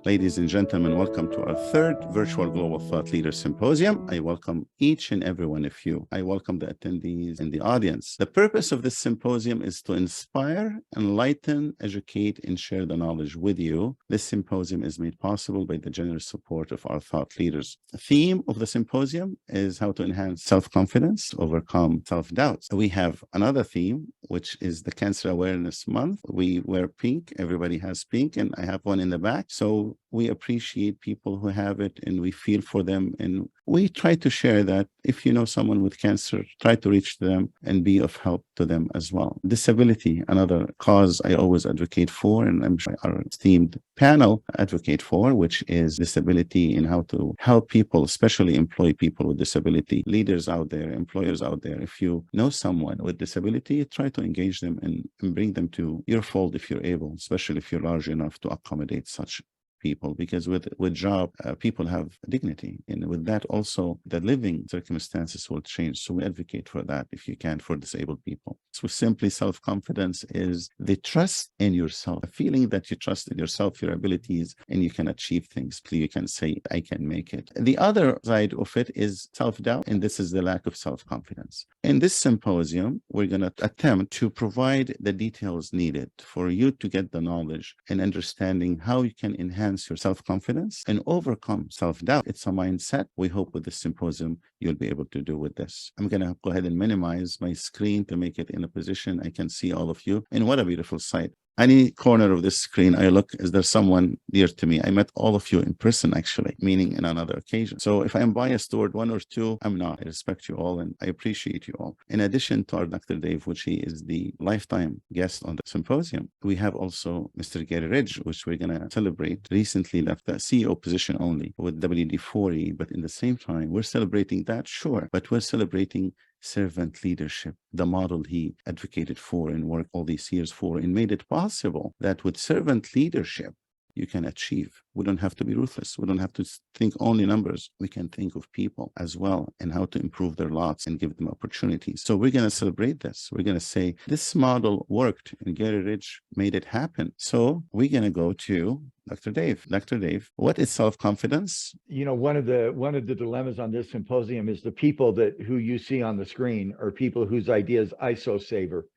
Ladies and gentlemen, welcome to our third virtual Global Thought Leaders Symposium. I welcome each and every one of you. I welcome the attendees and the audience. The purpose of this symposium is to inspire, enlighten, educate, and share the knowledge with you. This symposium is made possible by the generous support of our thought leaders. The theme of the symposium is how to enhance self-confidence, overcome self-doubts. We have another theme, which is the Cancer Awareness Month. We wear pink. Everybody has pink, and I have one in the back. So we appreciate people who have it, and we feel for them. And we try to share that if you know someone with cancer, try to reach them and be of help to them as well. Disability, another cause I always advocate for, and I'm sure our esteemed panel advocate for, which is disability and how to help people, especially employ people with disability. Leaders out there, employers out there, if you know someone with disability, try to engage them and bring them to your fold if you're able, especially if you're large enough to accommodate such people, because with job, people have dignity, and with that also the living circumstances will change. So we advocate for that if you can for disabled people. So simply, self-confidence is the trust in yourself, a feeling that you trust in yourself, your abilities, and you can achieve things. You can say, I can make it. The other side of it is self-doubt, and this is the lack of self-confidence. In this symposium, we're going to attempt to provide the details needed for you to get the knowledge and understanding how you can enhance your self-confidence and overcome self-doubt. It's a mindset. We hope with this symposium you'll be able to do with this. I'm going to go ahead and minimize my screen to make it in a position I can see all of you. And what a beautiful sight. Any corner of this screen I look, is there someone dear to me? I met all of you in person, actually, meaning in another occasion. So if I'm biased toward one or two, I'm not. I respect you all and I appreciate you all. In addition to our Dr. Dave, which he is the lifetime guest on the symposium, we have also Mr. Garry Ridge, which we're going to celebrate. Recently left the CEO position only with WD-40, but in the same time, we're celebrating that, sure, but we're celebrating servant leadership, the model he advocated for and worked all these years for, and made it possible that with servant leadership, you can achieve. We don't have to be ruthless. We don't have to think only numbers. We can think of people as well and how to improve their lots and give them opportunities. So we're going to celebrate this. We're going to say this model worked and Garry Ridge made it happen. So we're going to go to Dr. Dave. Dr. Dave, what is self-confidence? You know, one of the dilemmas on this symposium is the people who you see on the screen are people whose ideas I so savor.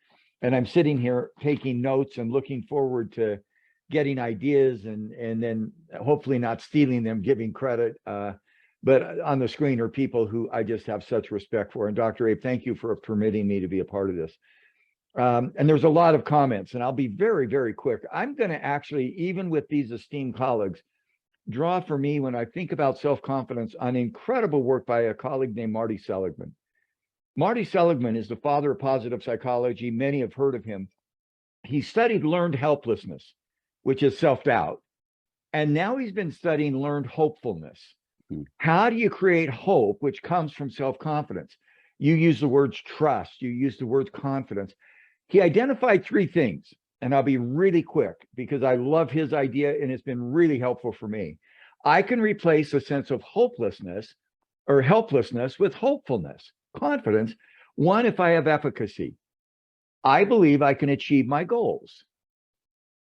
And I'm sitting here taking notes and looking forward to getting ideas and then hopefully not stealing them, giving credit. But on the screen are people who I just have such respect for. And Dr. Abe, thank you for permitting me to be a part of this. And there's a lot of comments, and I'll be very, very quick. I'm going to actually, even with these esteemed colleagues, draw for me when I think about self-confidence on incredible work by a colleague named Margie Seligman. Margie Seligman is the father of positive psychology. Many have heard of him. He studied learned helplessness, which is self-doubt. And now he's been studying learned hopefulness. How do you create hope, which comes from self-confidence? You use the words trust, you use the words confidence. He identified three things, and I'll be really quick because I love his idea and it's been really helpful for me. I can replace a sense of hopelessness or helplessness with hopefulness, confidence. One, if I have efficacy, I believe I can achieve my goals.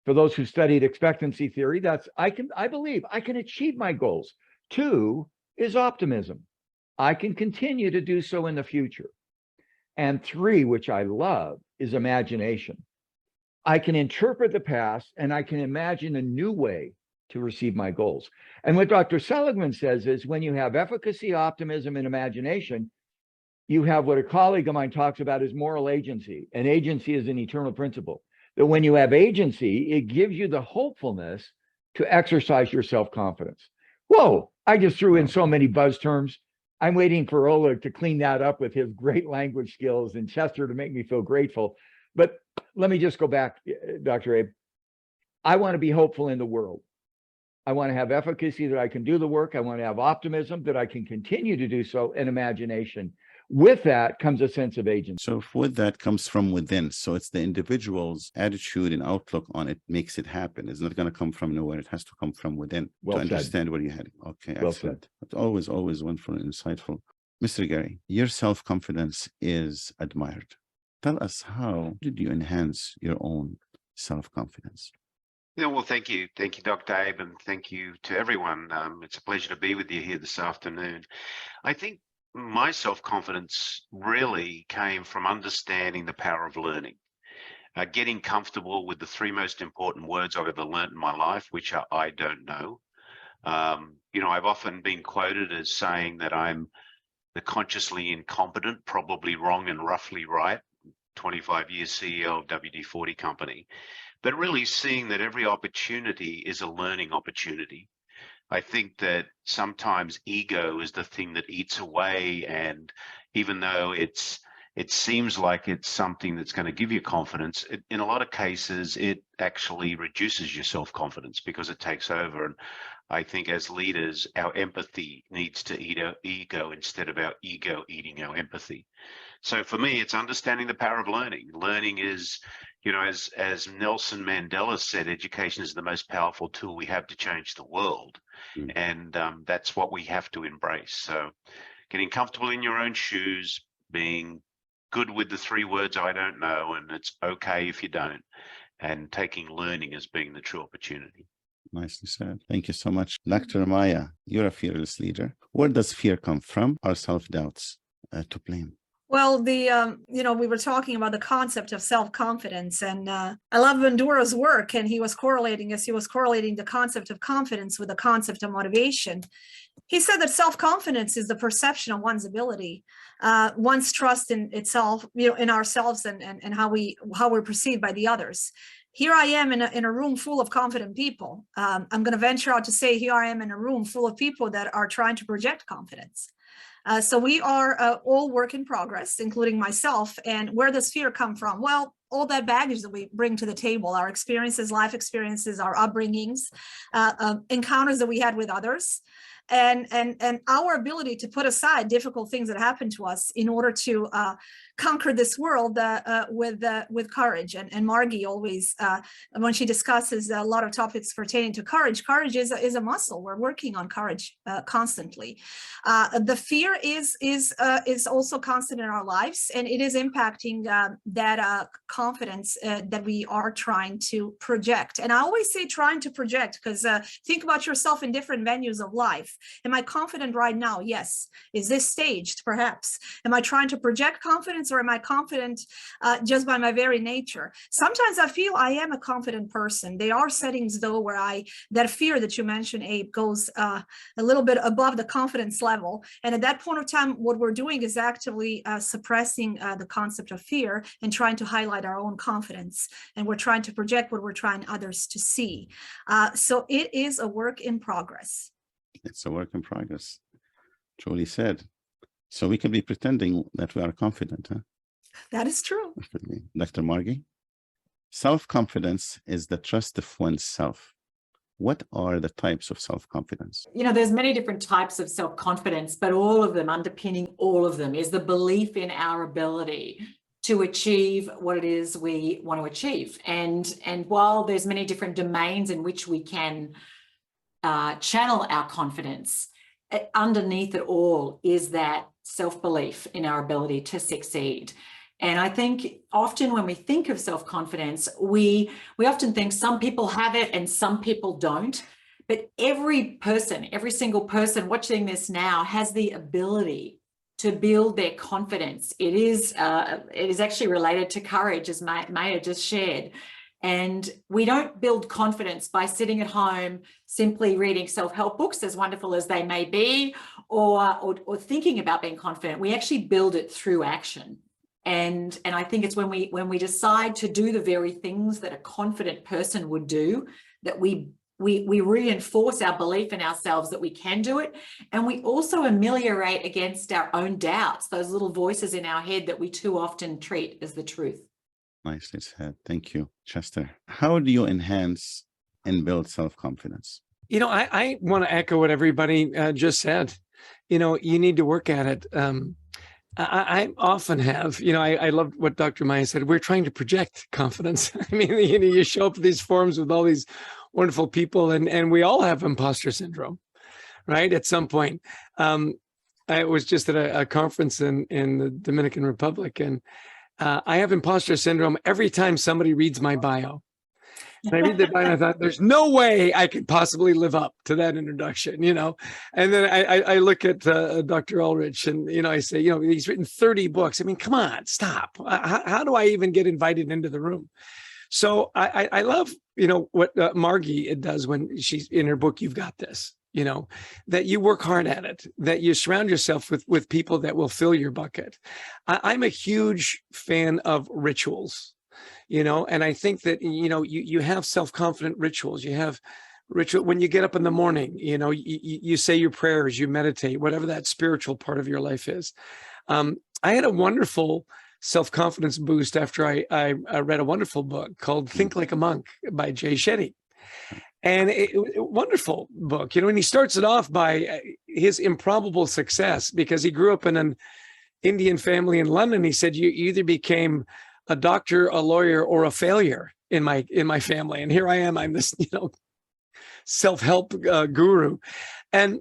For those who studied expectancy theory, I believe I can achieve my goals. Two is optimism. I can continue to do so in the future. And three, which I love, is imagination. I can interpret the past and I can imagine a new way to receive my goals. And what Dr. Seligman says is when you have efficacy, optimism, and imagination, you have what a colleague of mine talks about as moral agency. And agency is an eternal principle. That when you have agency, it gives you the hopefulness to exercise your self-confidence. Whoa, I just threw in so many buzz terms. I'm waiting for Ulrich to clean that up with his great language skills and Chester to make me feel grateful. But let me just go back, Dr. Abe. I want to be hopeful in the world. I want to have efficacy that I can do the work. I want to have optimism that I can continue to do so, and imagination. With that comes a sense of agency. So with that comes from within. So it's the individual's attitude and outlook on it makes it happen. It's not going to come from nowhere. It has to come from within to understand where you're heading. Okay, excellent. It's always wonderful and insightful. Mr. Garry, your self-confidence is admired. Tell us, how did you enhance your own self-confidence? Yeah, well, thank you. Thank you, Dr. Abe, and thank you to everyone. It's a pleasure to be with you here this afternoon. I think my self-confidence really came from understanding the power of learning, getting comfortable with the three most important words I've ever learned in my life, which are I don't know. I've often been quoted as saying that I'm the consciously incompetent, probably wrong and roughly right, 25 years CEO of WD-40 company. But really seeing that every opportunity is a learning opportunity. I think that sometimes ego is the thing that eats away, and even though it seems like it's something that's going to give you confidence, in a lot of cases it actually reduces your self-confidence because it takes over. And I think as leaders, our empathy needs to eat our ego instead of our ego eating our empathy. So for me, it's understanding the power of learning. Learning is, as Nelson Mandela said, education is the most powerful tool we have to change the world. And that's what we have to embrace. So getting comfortable in your own shoes, being good with the three words I don't know, and it's okay if you don't, and taking learning as being the true opportunity. Nicely said. Thank you so much. Dr. Maja, you're a fearless leader. Where does fear come from? Or self-doubts to blame? Well, we were talking about the concept of self-confidence, and I love Bandura's work, and he was correlating the concept of confidence with the concept of motivation. He said that self-confidence is the perception of one's ability, one's trust in itself, in ourselves, and how we're perceived by the others. Here I am in a room full of confident people. I'm going to venture out to say here I am in a room full of people that are trying to project confidence. So we are all work in progress, including myself. And where does fear come from? Well, all that baggage that we bring to the table, our experiences, life experiences, our upbringings, encounters that we had with others, and our ability to put aside difficult things that happen to us in order to conquer this world with courage. And Margie always, when she discusses a lot of topics pertaining to courage is a muscle. We're working on courage constantly. The fear is also constant in our lives, and it is impacting that confidence that we are trying to project. And I always say trying to project, because think about yourself in different venues of life. Am I confident right now? Yes. Is this staged? Perhaps. Am I trying to project confidence, or am I confident just by my very nature? Sometimes I feel I am a confident person. There are settings, though, where that fear that you mentioned, Abe, goes a little bit above the confidence level. And at that point of time, what we're doing is actively suppressing the concept of fear and trying to highlight our own confidence. And we're trying to project what we're trying others to see. So it is a work in progress. It's a work in progress. Truly said. So we can be pretending that we are confident, huh? That is true. Dr. Margie, self-confidence is the trust of oneself. What are the types of self-confidence? There's many different types of self-confidence, but all of them, underpinning all of them, is the belief in our ability to achieve what it is we want to achieve. And while there's many different domains in which we can channel our confidence, underneath it all is that self-belief in our ability to succeed. And I think often when we think of self-confidence, we often think some people have it and some people don't. But every single person watching this now has the ability to build their confidence. It is actually related to courage, as Maja just shared. And we don't build confidence by sitting at home simply reading self-help books, as wonderful as they may be, or thinking about being confident. We actually build it through action. And I think it's when we decide to do the very things that a confident person would do, that we reinforce our belief in ourselves that we can do it. And we also ameliorate against our own doubts, those little voices in our head that we too often treat as the truth. Nicely said. Thank you, Chester. How do you enhance and build self-confidence? I want to echo what everybody just said. You need to work at it. I often have, I love what Dr. Maja said. We're trying to project confidence. I mean, you show up at these forums with all these wonderful people, and we all have imposter syndrome, right? At some point. I was just at a conference in the Dominican Republic, and I have imposter syndrome every time somebody reads my bio. And I read the Bible and I thought, there's no way I could possibly live up to that introduction, And then I look at Dr. Ulrich and, I say, he's written 30 books. I mean, come on, stop. How do I even get invited into the room? So I love, what Margie does when she's in her book, You've Got This, that you work hard at it, that you surround yourself with people that will fill your bucket. I'm a huge fan of rituals. And I think that, you have self-confident rituals. You have ritual when you get up in the morning, you say your prayers, you meditate, whatever that spiritual part of your life is. I had a wonderful self-confidence boost after I read a wonderful book called Think Like a Monk by Jay Shetty. And a wonderful book, and he starts it off by his improbable success because he grew up in an Indian family in London. He said, you either became a doctor, a lawyer, or a failure in my family. And here I am, I'm this, self-help guru. And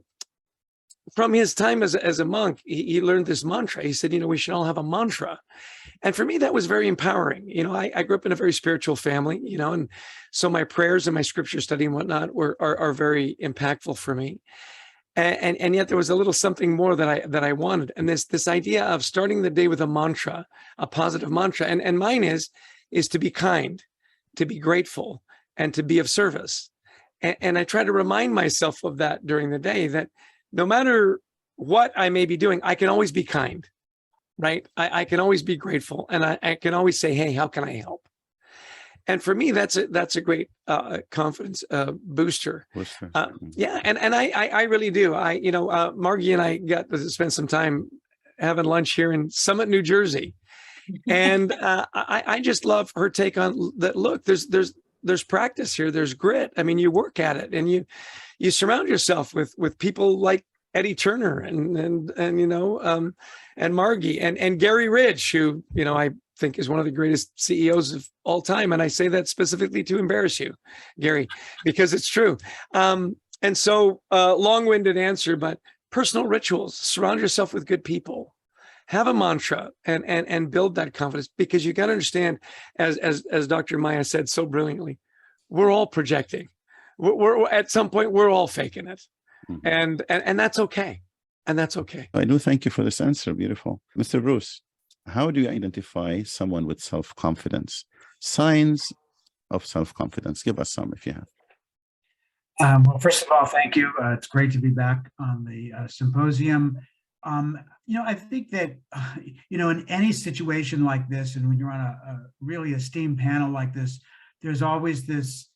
from his time as a monk, he learned this mantra. He said, we should all have a mantra. And for me, that was very empowering. I grew up in a very spiritual family, and so my prayers and my scripture study and whatnot are very impactful for me. And yet there was a little something more that I wanted. And this idea of starting the day with a mantra, a positive mantra, and mine is to be kind, to be grateful, and to be of service. And I try to remind myself of that during the day, that no matter what I may be doing, I can always be kind, right? I can always be grateful, and I can always say, hey, how can I help? And for me, that's a great confidence booster. Yeah, and I really do. Margie and I got to spend some time having lunch here in Summit, New Jersey, and I just love her take on that. Look, there's practice here. There's grit. I mean, you work at it, and you surround yourself with people like Eddie Turner and Margie and Garry Ridge, who I think is one of the greatest CEOs of all time. And I say that specifically to embarrass you, Garry, because it's true. And so long-winded answer, but personal rituals, surround yourself with good people, have a mantra and build that confidence, because you got to understand, as Dr. Maja said so brilliantly, we're all projecting. We're at some point, we're all faking it. Mm-hmm. And that's okay. And that's okay. I do thank you for this answer. Beautiful. Mr. Bruce, how do you identify someone with self-confidence? Signs of self-confidence. Give us some if you have. Well, first of all, thank you. It's great to be back on the symposium. I think that, in any situation like this, and when you're on a really esteemed panel like this, there's always this,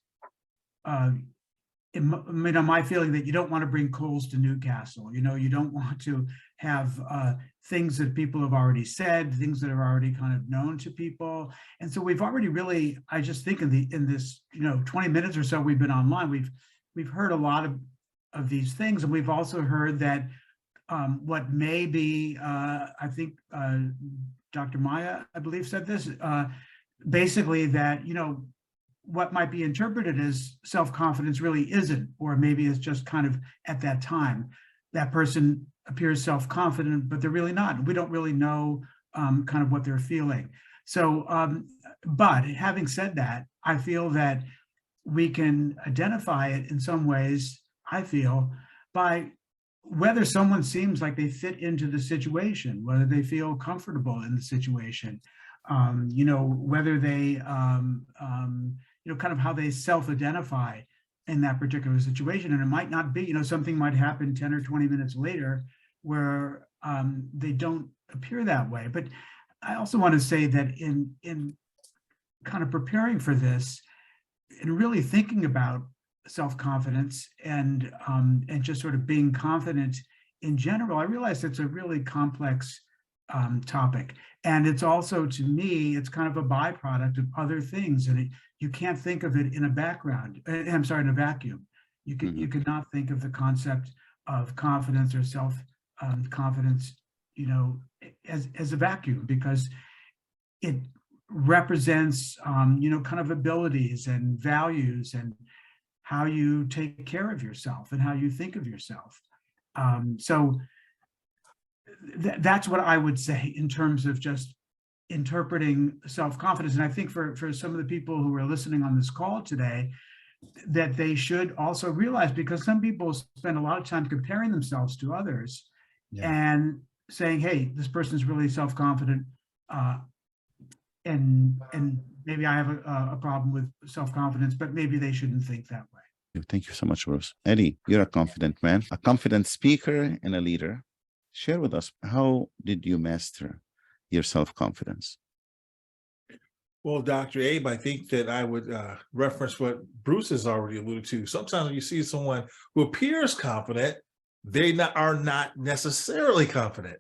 my feeling that you don't want to bring coals to Newcastle. You don't want to have things that people have already said, things that are already kind of known to people. And so we've already really, I just think in this 20 minutes or so we've been online, we've heard a lot of these things, and we've also heard that what may be, I think Dr. Maja, I believe, said this, basically that, what might be interpreted as self-confidence really isn't, or maybe it's just kind of at that time. That person appears self-confident, but they're really not. We don't really know kind of what they're feeling. So, but having said that, I feel that we can identify it in some ways, I feel, by whether someone seems like they fit into the situation, whether they feel comfortable in the situation, whether they, kind of how they self-identify in that particular situation. And it might not be, something might happen 10 or 20 minutes later where they don't appear that way. But I also want to say that in kind of preparing for this and really thinking about self-confidence and just sort of being confident in general, I realize it's a really complex topic. And it's also, to me, it's kind of a byproduct of other things. And you can't think of it in a background, in a vacuum. You could not think of the concept of confidence or self-confidence, as a vacuum, because it represents, kind of abilities and values and how you take care of yourself and how you think of yourself. So that's what I would say in terms of just interpreting self-confidence. And I think for some of the people who are listening on this call today, that they should also realize, because some people spend a lot of time comparing themselves to others and saying, hey, this person's really self-confident, and maybe I have a problem with self-confidence, but maybe they shouldn't think that way. Thank you so much, Bruce. Eddie, you're a confident man, a confident speaker and a leader. Share with us, how did you master your self-confidence? Well, Dr. Abe, I think that I would reference what Bruce has already alluded to. Sometimes when you see someone who appears confident, they are not necessarily confident.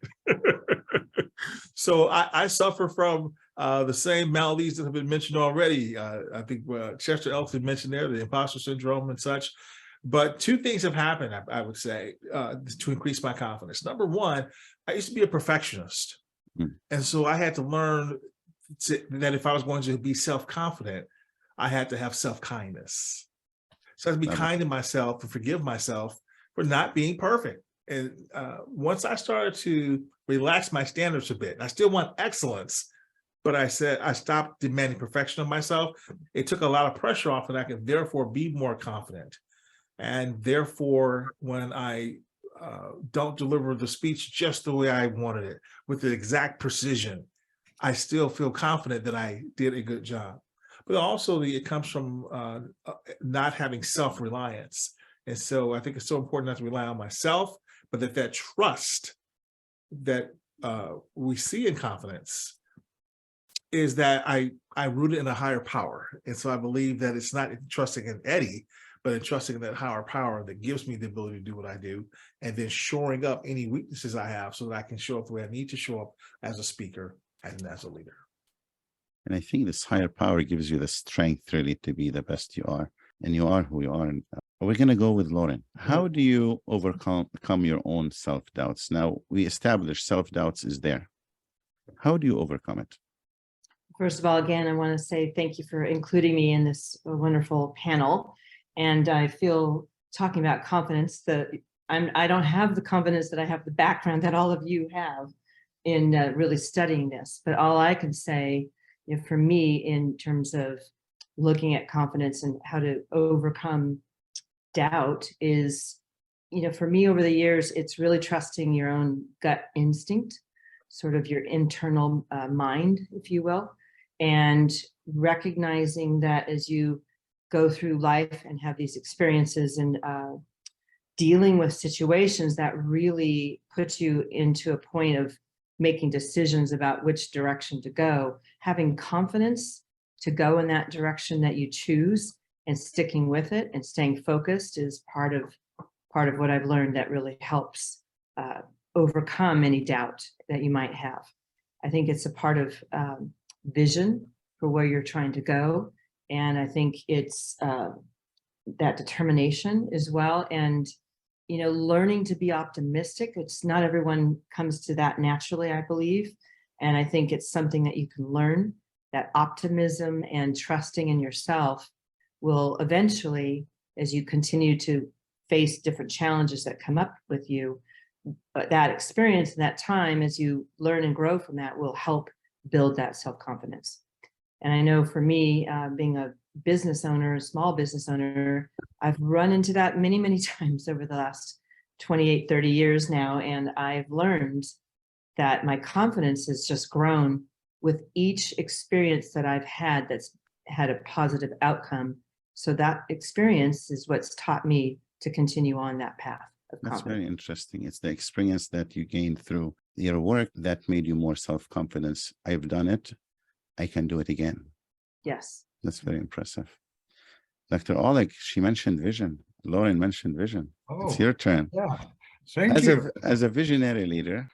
So I suffer from the same maladies that have been mentioned already. I think Chester Elton mentioned there, the imposter syndrome and such. But two things have happened, I would say, to increase my confidence. Number one, I used to be a perfectionist. And so I had to learn that if I was going to be self-confident, I had to have self-kindness. So I had to be kind to myself and forgive myself for not being perfect. And once I started to relax my standards a bit, I still want excellence, but I said I stopped demanding perfection of myself. It took a lot of pressure off, and I could therefore be more confident. And therefore, when I don't deliver the speech just the way I wanted it, with the exact precision, I still feel confident that I did a good job. But also it comes from not having self-reliance. And so I think it's so important not to rely on myself, but that trust that we see in confidence is that I root it in a higher power. And so I believe that it's not trusting in Eddie, but in trusting in that higher power that gives me the ability to do what I do, and then shoring up any weaknesses I have so that I can show up the way I need to show up as a speaker and as a leader. And I think this higher power gives you the strength really to be the best you are, and you are who you are. And we're going to go with Lauren. How do you overcome your own self-doubts? Now, we established self-doubts is there. How do you overcome it? First of all, again, I want to say thank you for including me in this wonderful panel. And I feel, talking about confidence, that I don't have the confidence that I have the background that all of you have in really studying this. But all I can say, for me, in terms of looking at confidence and how to overcome doubt is, for me over the years, it's really trusting your own gut instinct, sort of your internal mind, if you will, and recognizing that as you go through life and have these experiences and dealing with situations that really put you into a point of making decisions about which direction to go, having confidence to go in that direction that you choose and sticking with it and staying focused is part of what I've learned that really helps overcome any doubt that you might have. I think it's a part of vision for where you're trying to go. And I think it's that determination as well. And, learning to be optimistic. It's not everyone comes to that naturally, I believe. And I think it's something that you can learn, that optimism and trusting in yourself will eventually, as you continue to face different challenges that come up with you, but that experience and that time, as you learn and grow from that, will help build that self-confidence. And I know for me, being a business owner, a small business owner, I've run into that many, many times over the last 28, 30 years now. And I've learned that my confidence has just grown with each experience that I've had that's had a positive outcome. So that experience is what's taught me to continue on that path of confidence. That's very interesting. It's the experience that you gained through your work that made you more self-confidence. I've done it. I can do it again. Yes. That's very impressive. Dr. Ulrich, she mentioned vision. Lauren mentioned vision. Oh, it's your turn. yeah. Thank you. As a visionary leader,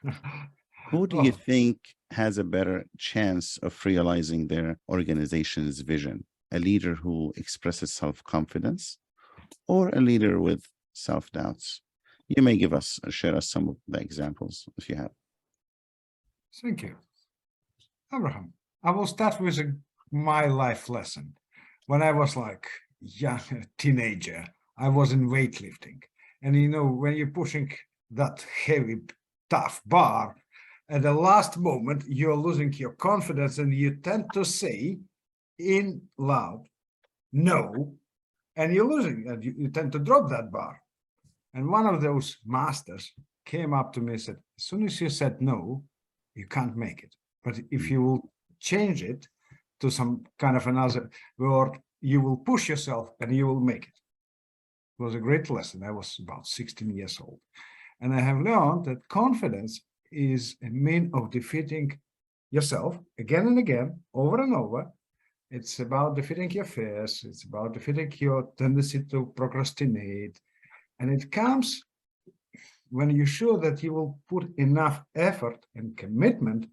who do you think has a better chance of realizing their organization's vision? A leader who expresses self-confidence or a leader with self-doubts? You may share us some of the examples if you have. Thank you. Abraham, I will start with my life lesson. When I was like young teenager, I was in weightlifting. And when you're pushing that heavy, tough bar, at the last moment, you're losing your confidence and you tend to say in loud, no, and you're losing, and you tend to drop that bar. And one of those masters came up to me and said, as soon as you said no, you can't make it. But if you will change it to some kind of another word, you will push yourself and you will make it. It was a great lesson. I was about 16 years old. And I have learned that confidence is a means of defeating yourself again and again, over and over. It's about defeating your fears. It's about defeating your tendency to procrastinate. And it comes when you're sure that you will put enough effort and commitment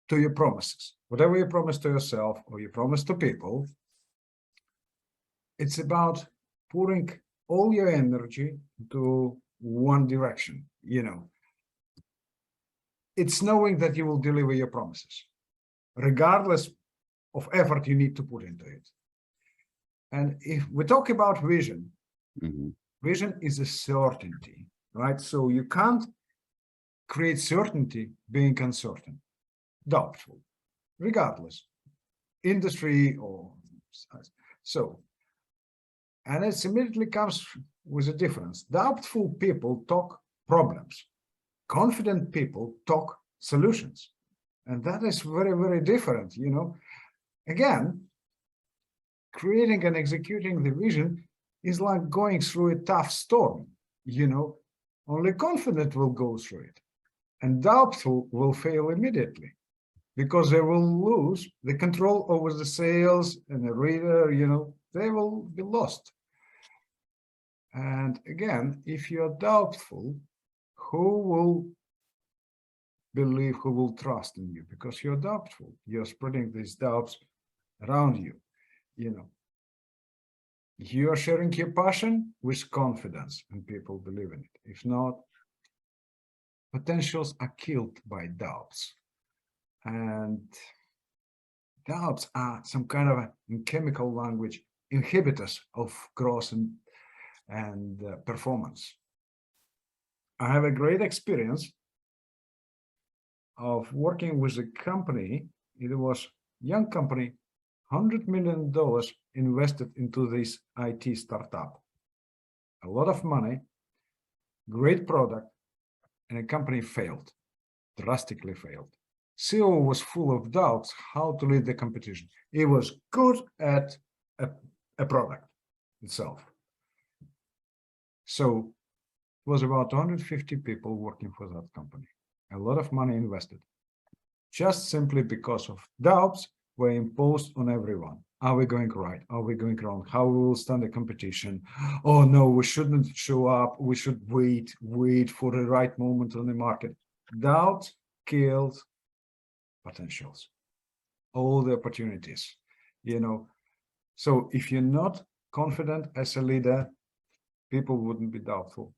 to your promises. Whatever you promise to yourself or you promise to people, it's about pouring all your energy to one direction, you know. It's knowing that you will deliver your promises, regardless of effort you need to put into it. And if we talk about vision, vision is a certainty, right? So you can't create certainty being uncertain, doubtful, regardless, industry or so. And it immediately comes with a difference. Doubtful people talk problems. Confident people talk solutions. And that is very, very different, you know. Again, creating and executing the vision is like going through a tough storm, you know. Only confident will go through it. And doubtful will fail immediately because they will lose the control over the sales and the reader, you know, they will be lost. And again, if you're doubtful, who will believe, who will trust in you? Because you're doubtful. You're spreading these doubts around you, you know. You're sharing your passion with confidence and people believe in it. If not, potentials are killed by doubts. And doubts are some kind of, in chemical language, inhibitors of growth and performance. I have a great experience of working with a company. It was a young company, $100 million invested into this IT startup. A lot of money, great product, and a company failed, drastically failed. CEO was full of doubts how to lead the competition. He was good at a product itself. So it was about 250 people working for that company. A lot of money invested, just simply because of doubts were imposed on everyone. Are we going right? Are we going wrong? How we will stand the competition? Oh no, we shouldn't show up. We should wait for the right moment on the market. Doubt kills potentials, all the opportunities, you know. So if you're not confident as a leader, people wouldn't be doubtful.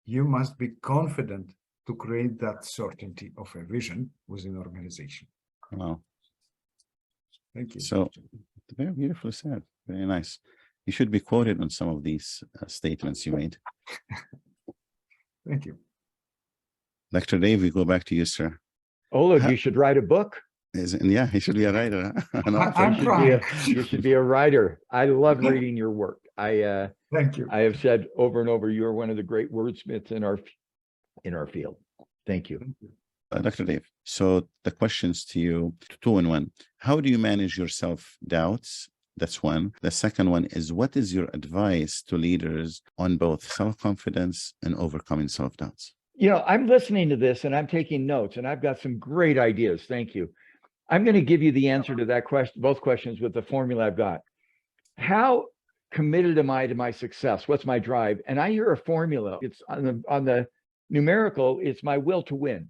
You must be confident to create that certainty of a vision within an organization. Wow. Thank you. So very beautifully said. Very nice. You should be quoted on some of these statements you made. Thank you. Dr. Dave, we go back to you, sir. Oleg, you should write a book. Yeah, he should be a writer. An author. I'm trying. You should be a writer. I love reading your work. Thank you. I have said over and over, you are one of the great wordsmiths in our field. Thank you. Dr. Dave, so the questions to you, two in one. How do you manage your self-doubts? That's one. The second one is, what is your advice to leaders on both self-confidence and overcoming self-doubts? You know, I'm listening to this and I'm taking notes and I've got some great ideas. Thank you. I'm going to give you the answer to that question, both questions, with the formula I've got. How committed am I to my success? What's my drive? And I hear a formula. It's on the numerical, it's my will to win.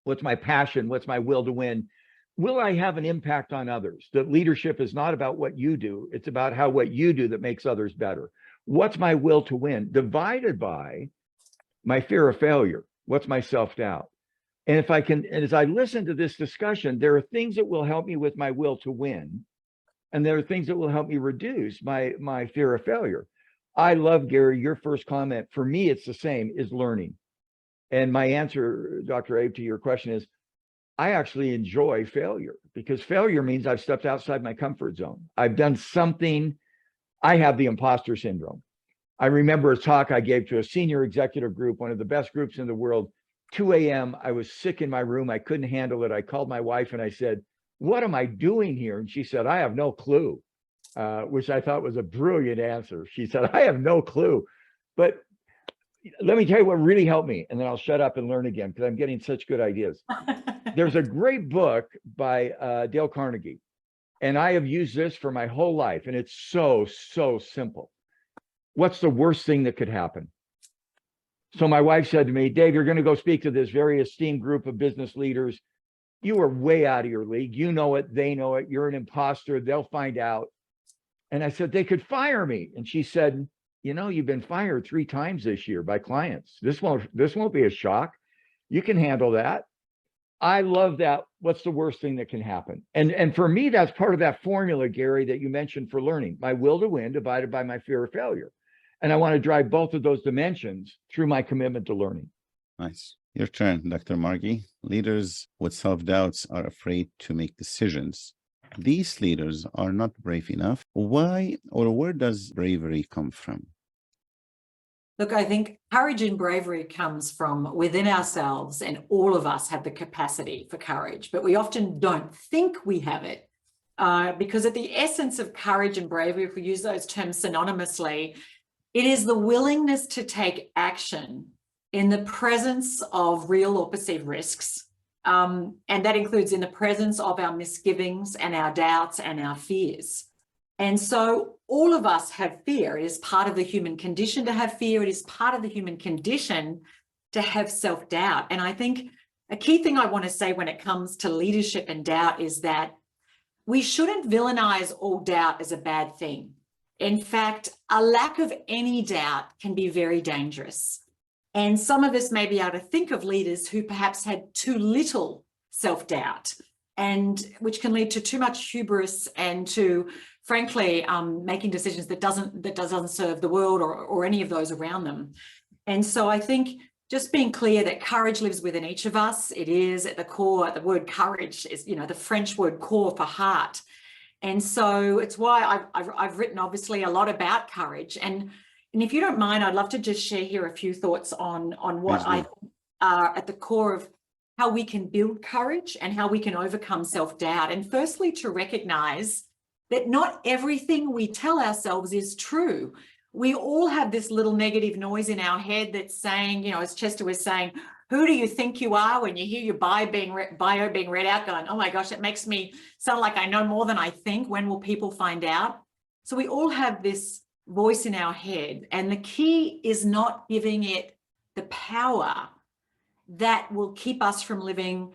What's my passion? What's my will to win? Will I have an impact on others? That leadership is not about what you do. It's about how what you do that makes others better. What's my will to win? Divided by my fear of failure. What's my self-doubt? And if I can, and as I listen to this discussion, there are things that will help me with my will to win. And there are things that will help me reduce my fear of failure. I love, Gary, your first comment. For me, it's the same, is learning. And my answer, Dr. Abe, to your question is, I actually enjoy failure, because failure means I've stepped outside my comfort zone. I've done something. I have the imposter syndrome. I remember a talk I gave to a senior executive group, one of the best groups in the world. 2 a.m. I was sick in my room. I couldn't handle it. I called my wife and I said, "What am I doing here?" And she said, "I have no clue," which I thought was a brilliant answer. She said, "I have no clue." But let me tell you what really helped me, and then I'll shut up and learn again, because I'm getting such good ideas. There's a great book by Dale Carnegie, and I have used this for my whole life, and it's so simple. What's the worst thing that could happen? So my wife said to me, "Dave, you're going to go speak to this very esteemed group of business leaders. You are way out of your league. You know it. They know it. You're an imposter. They'll find out." And I said, "They could fire me." And she said, "You know, you've been fired 3 times this year by clients. This won't be a shock. You can handle that." I love that. What's the worst thing that can happen? And for me, that's part of that formula, Gary, that you mentioned for learning. My will to win divided by my fear of failure. And I want to drive both of those dimensions through my commitment to learning. Nice. Your turn, Dr. Margie. Leaders with self-doubts are afraid to make decisions. These leaders are not brave enough. Why, or where does bravery come from? Look, I think courage and bravery comes from within ourselves, and all of us have the capacity for courage, but we often don't think we have it. Because at the essence of courage and bravery, if we use those terms synonymously, it is the willingness to take action in the presence of real or perceived risks. And that includes in the presence of our misgivings and our doubts and our fears. And so all of us have fear. It is part of the human condition to have fear. It is part of the human condition to have self-doubt. And I think a key thing I want to say when it comes to leadership and doubt is that we shouldn't villainize all doubt as a bad thing. In fact, a lack of any doubt can be very dangerous. And some of us may be able to think of leaders who perhaps had too little self-doubt, and which can lead to too much hubris and to, frankly, making decisions that doesn't serve the world or any of those around them. And so I think just being clear that courage lives within each of us. It is at the core. The word courage is, the French word corps for heart. And so it's why I've written obviously a lot about courage. And if you don't mind, I'd love to just share here a few thoughts on what I think are at the core of how we can build courage and how we can overcome self-doubt. And firstly, to recognize that not everything we tell ourselves is true. We all have this little negative noise in our head that's saying, as Chester was saying, who do you think you are? When you hear your bio being read out, going, oh my gosh, it makes me sound like I know more than I think. When will people find out? So we all have this voice in our head, and the key is not giving it the power that will keep us from living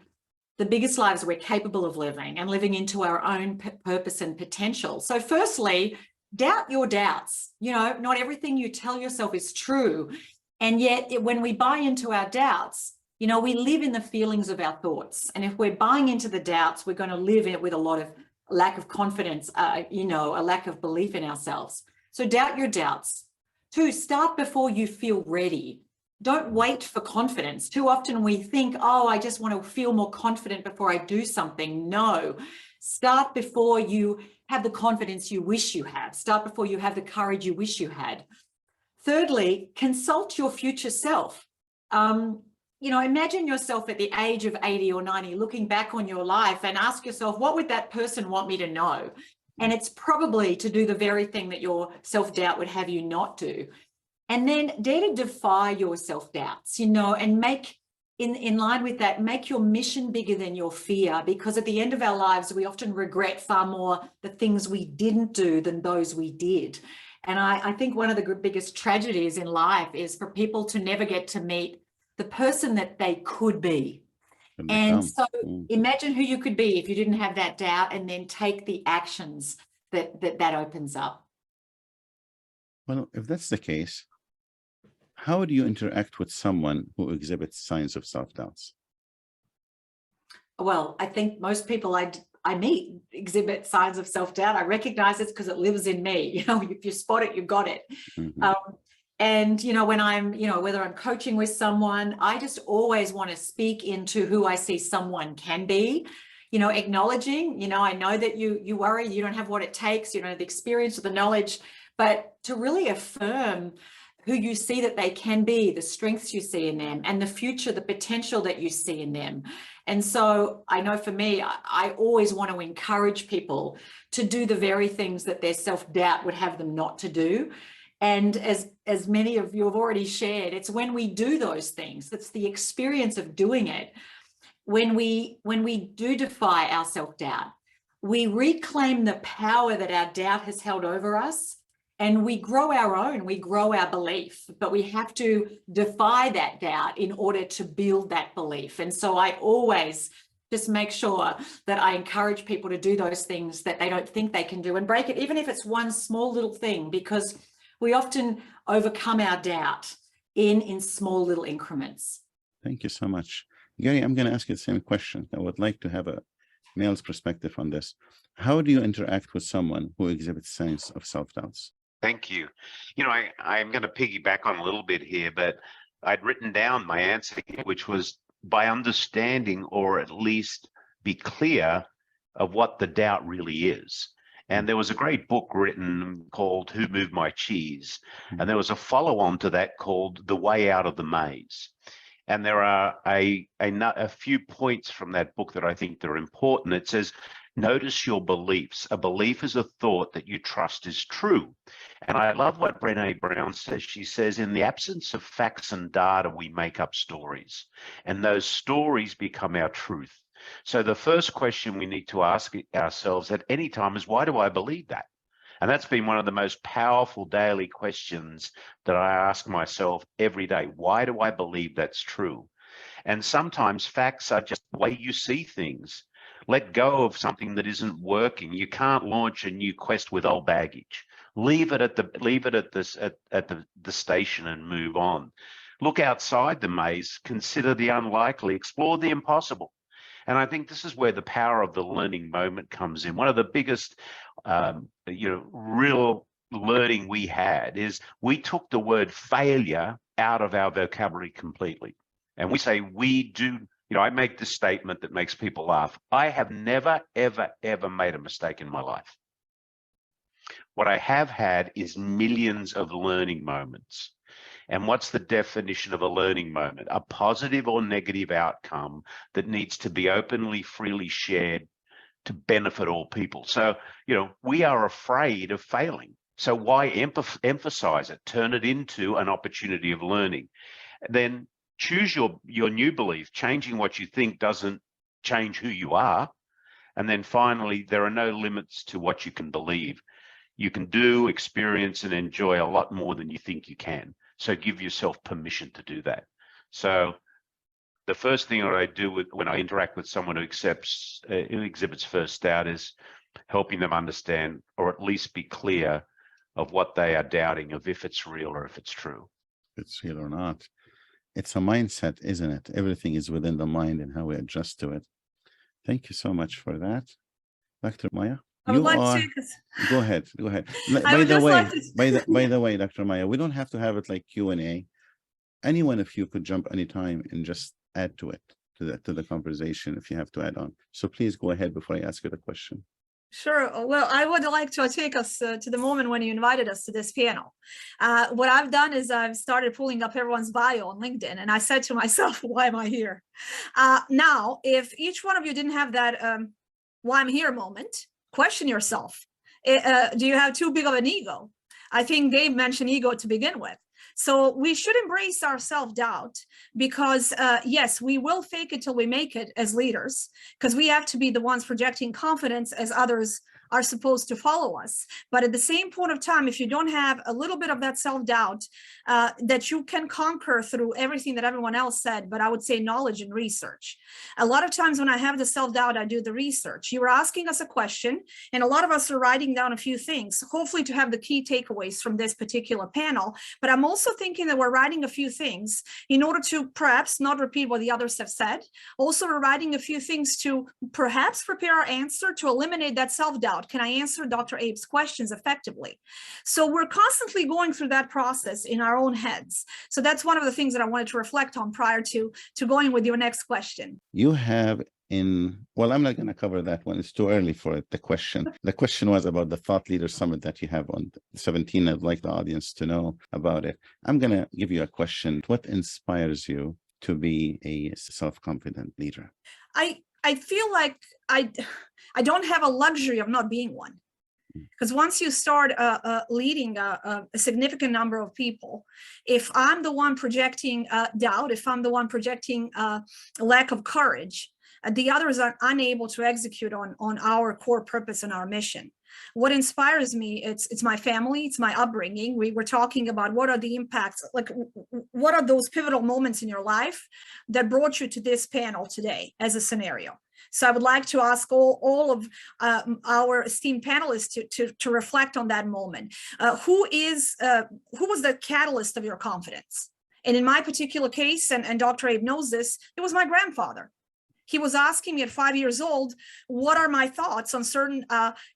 the biggest lives we're capable of living and living into our own purpose and potential. So firstly, doubt your doubts. Not everything you tell yourself is true. And yet when we buy into our doubts, we live in the feelings of our thoughts. And if we're buying into the doubts, we're going to live it with a lot of lack of confidence, a lack of belief in ourselves. So doubt your doubts. 2, start before you feel ready. Don't wait for confidence. Too often we think, oh, I just want to feel more confident before I do something. No, start before you have the confidence you wish you have. Start before you have the courage you wish you had. Thirdly, consult your future self. Imagine yourself at the age of 80 or 90, looking back on your life and ask yourself, what would that person want me to know? And it's probably to do the very thing that your self-doubt would have you not do. And then dare to defy your self-doubts, and make, in line with that, make your mission bigger than your fear, because at the end of our lives, we often regret far more the things we didn't do than those we did. And I think one of the biggest tragedies in life is for people to never get to meet the person that they could be. And so imagine who you could be if you didn't have that doubt, and then take the actions that opens up. Well, if that's the case, how do you interact with someone who exhibits signs of self-doubts? Well, I think most people I meet exhibit signs of self-doubt. I recognize it because it lives in me. If you spot it, you got it. Mm-hmm. And, when I'm, whether I'm coaching with someone, I just always want to speak into who I see someone can be, acknowledging, I know that you worry, you don't have what it takes, you don't have the experience or the knowledge, but to really affirm who you see that they can be, the strengths you see in them, and the future, the potential that you see in them. And so I know for me, I always want to encourage people to do the very things that their self-doubt would have them not to do. And as many of you have already shared, it's when we do those things, it's the experience of doing it. When we do defy our self-doubt, we reclaim the power that our doubt has held over us, and we grow our own, we grow our belief, but we have to defy that doubt in order to build that belief. And so I always just make sure that I encourage people to do those things that they don't think they can do, and break it, even if it's one small little thing, because we often overcome our doubt in small little increments. Thank you so much. Garry, I'm going to ask you the same question. I would like to have a male's perspective on this. How do you interact with someone who exhibits signs of self-doubts? Thank you. I'm going to piggyback on a little bit here, but I'd written down my answer here, which was by understanding, or at least be clear of what the doubt really is. And there was a great book written called Who Moved My Cheese? And there was a follow-on to that called The Way Out of the Maze. And there are a few points from that book that I think that are important. It says, notice your beliefs. A belief is a thought that you trust is true. And I love what Brené Brown says. She says, in the absence of facts and data, we make up stories. And those stories become our truth. So the first question we need to ask ourselves at any time is, why do I believe that? And that's been one of the most powerful daily questions that I ask myself every day. Why do I believe that's true? And sometimes facts are just the way you see things. Let go of something that isn't working. You can't launch a new quest with old baggage. Leave it at the station and move on. Look outside the maze, consider the unlikely, explore the impossible. And I think this is where the power of the learning moment comes in. One of the biggest, real learning we had is we took the word failure out of our vocabulary completely. And we say we do, I make this statement that makes people laugh. I have never, ever, ever made a mistake in my life. What I have had is millions of learning moments. And what's the definition of a learning moment? A positive or negative outcome that needs to be openly, freely shared to benefit all people. So, we are afraid of failing. So why emphasize it? Turn it into an opportunity of learning. Then choose your new belief. Changing what you think doesn't change who you are. And then finally, there are no limits to what you can believe. You can do, experience, and enjoy a lot more than you think you can. So give yourself permission to do that. So the first thing that I do when I interact with someone who exhibits first doubt is helping them understand, or at least be clear of what they are doubting, of if it's real or if it's true. If it's real or not. It's a mindset, isn't it? Everything is within the mind and how we adjust to it. Thank you so much for that. Dr. Maja? Go ahead. By the way, Dr. Maja, we don't have to have it like Q&A. Any one of you could jump anytime and just add to it, to the conversation if you have to add on. So please go ahead before I ask you the question. Sure. Well, I would like to take us to the moment when you invited us to this panel. What I've done is I've started pulling up everyone's bio on LinkedIn, and I said to myself, why am I here? Now, if each one of you didn't have that why I'm here moment, question yourself. Do you have too big of an ego? I think Dave mentioned ego to begin with. So we should embrace our self-doubt because, yes, we will fake it till we make it as leaders, because we have to be the ones projecting confidence as others are supposed to follow us. But at the same point of time, if you don't have a little bit of that self-doubt that you can conquer through everything that everyone else said, but I would say knowledge and research. A lot of times when I have the self-doubt, I do the research. You were asking us a question, and a lot of us are writing down a few things, hopefully to have the key takeaways from this particular panel. But I'm also thinking that we're writing a few things in order to perhaps not repeat what the others have said. Also, we're writing a few things to perhaps prepare our answer to eliminate that self-doubt. self-doubt? Can I answer Dr. Abe's questions effectively? So we're constantly going through that process in our own heads. So that's one of the things that I wanted to reflect on prior to going with your next question. You have well, I'm not going to cover that one. It's too early for it. The question was about the Thought Leader Summit that you have on 17. I'd like the audience to know about it. I'm going to give you a question. What inspires you to be a self-confident leader? I feel like I don't have a luxury of not being one. Because once you start leading a significant number of people, if I'm the one projecting doubt, if I'm the one projecting lack of courage, the others are unable to execute on our core purpose and our mission. What inspires me, it's my family, it's my upbringing. We were talking about what are the impacts, like what are those pivotal moments in your life that brought you to this panel today as a scenario. So I would like to ask all of our esteemed panelists to reflect on that moment. Who was the catalyst of your confidence? And in my particular case, and Dr. Abe knows this, it was my grandfather. He was asking me at 5 years old, what are my thoughts on certain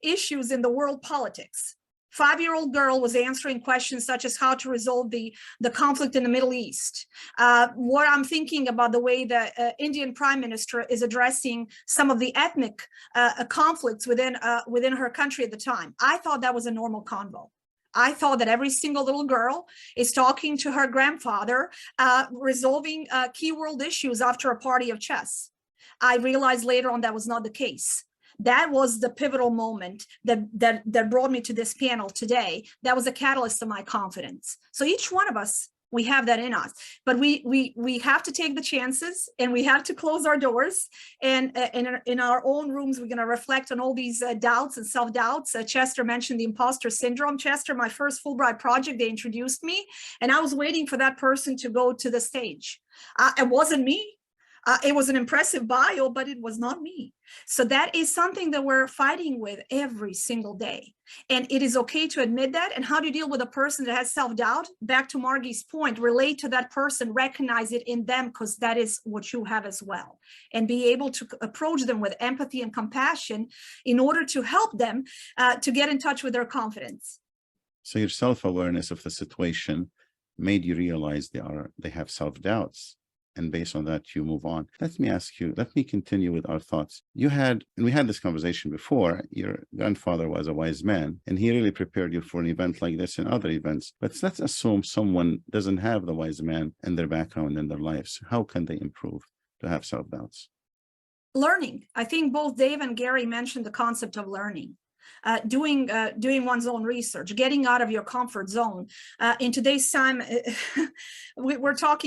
issues in the world politics? 5-year-old girl was answering questions such as how to resolve the conflict in the Middle East, what I'm thinking about the way the Indian Prime Minister is addressing some of the ethnic conflicts within her country at the time. I thought that was a normal convo. I thought that every single little girl is talking to her grandfather, resolving key world issues after a party of chess. I realized later on that was not the case. That was the pivotal moment that brought me to this panel today. That was a catalyst of my confidence. So each one of us, we have that in us, but we have to take the chances and we have to close our doors. And in our own rooms, we're going to reflect on all these doubts and self-doubts. Chester mentioned the imposter syndrome. Chester, my first Fulbright project, they introduced me and I was waiting for that person to go to the stage. It wasn't me. It was an impressive bio, but it was not me. So that is something that we're fighting with every single day. And it is okay to admit that. And how do you deal with a person that has self-doubt? Back to Margie's point, relate to that person, recognize it in them, because that is what you have as well. And be able to approach them with empathy and compassion in order to help them to get in touch with their confidence. So your self-awareness of the situation made you realize they have self-doubts. And based on that, you move on. Let me continue with our thoughts. We had this conversation before. Your grandfather was a wise man, and he really prepared you for an event like this and other events. But let's assume someone doesn't have the wise man in their background in their lives. How can they improve to have self-doubts? Learning. I think both Dave and Garry mentioned the concept of learning. Doing one's own research, getting out of your comfort zone. In today's time, we're not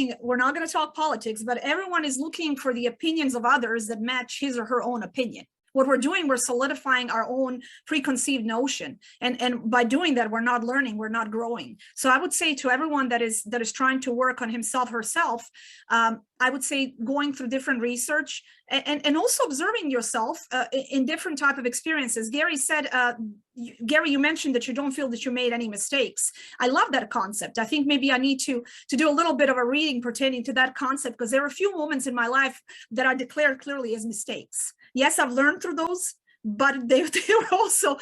going to talk politics, but everyone is looking for the opinions of others that match his or her own opinion. What we're doing, we're solidifying our own preconceived notion. And by doing that, we're not learning, we're not growing. So I would say to everyone that is trying to work on himself, herself, I would say going through different research and also observing yourself in different type of experiences. Gary said, Garry, you mentioned that you don't feel that you made any mistakes. I love that concept. I think maybe I need to do a little bit of a reading pertaining to that concept, because there are a few moments in my life that I declare clearly as mistakes. Yes, I've learned through those, but they were also